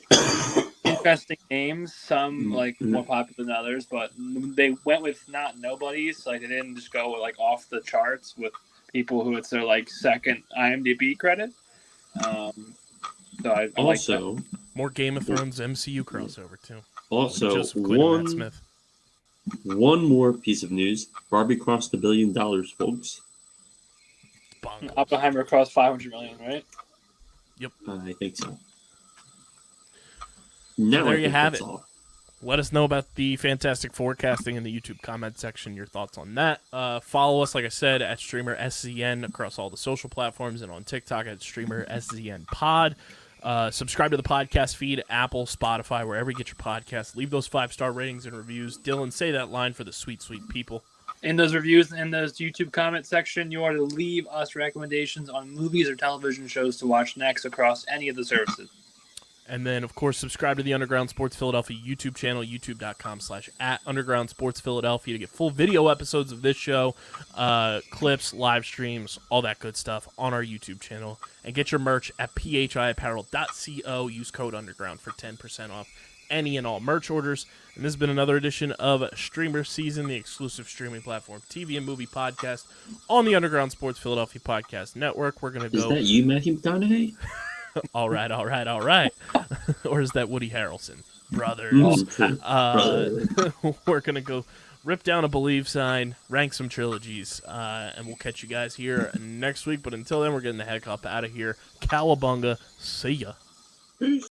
interesting names, some like more popular than others, but they went with not nobodies. Like they didn't just go like off the charts with people who it's their like second IMDb credit. So I like that. Also, More Game of Thrones MCU crossover too. also Joseph Quinn and Matt Smith. one more piece of news: Barbie crossed $1 billion, folks. Bonkers. Oppenheimer crossed 500 million, right? I think so. Now there I you think have that's it. all. Let us know about the Fantastic Forecasting in the YouTube comment section, your thoughts on that. Follow us, like I said, at StreamerSZN across all the social platforms and on TikTok at StreamerSZN Pod. Subscribe to the podcast feed, Apple, Spotify, wherever you get your podcasts. Leave those 5-star ratings and reviews. Dylan, say that line for the sweet, sweet people. In those reviews, in those YouTube comment section, you are to leave us recommendations on movies or television shows to watch next across any of the services. And then, of course, subscribe to the Underground Sports Philadelphia YouTube channel, youtube.com/@UndergroundSportsPhiladelphia to get full video episodes of this show, clips, live streams, all that good stuff on our YouTube channel. And get your merch at phiapparel.co. Use code Underground for 10% off any and all merch orders. And this has been another edition of StreamerSZN, the exclusive streaming platform TV and movie podcast on the Underground Sports Philadelphia Podcast Network. We're going to Is go... that you, Matthew McConaughey? All right. Or is that Woody Harrelson? Brothers. True. We're going to go rip down a Believe sign, rank some trilogies, and we'll catch you guys here next week. But until then, we're getting the heck up out of here. Cowabunga. See ya. Peace.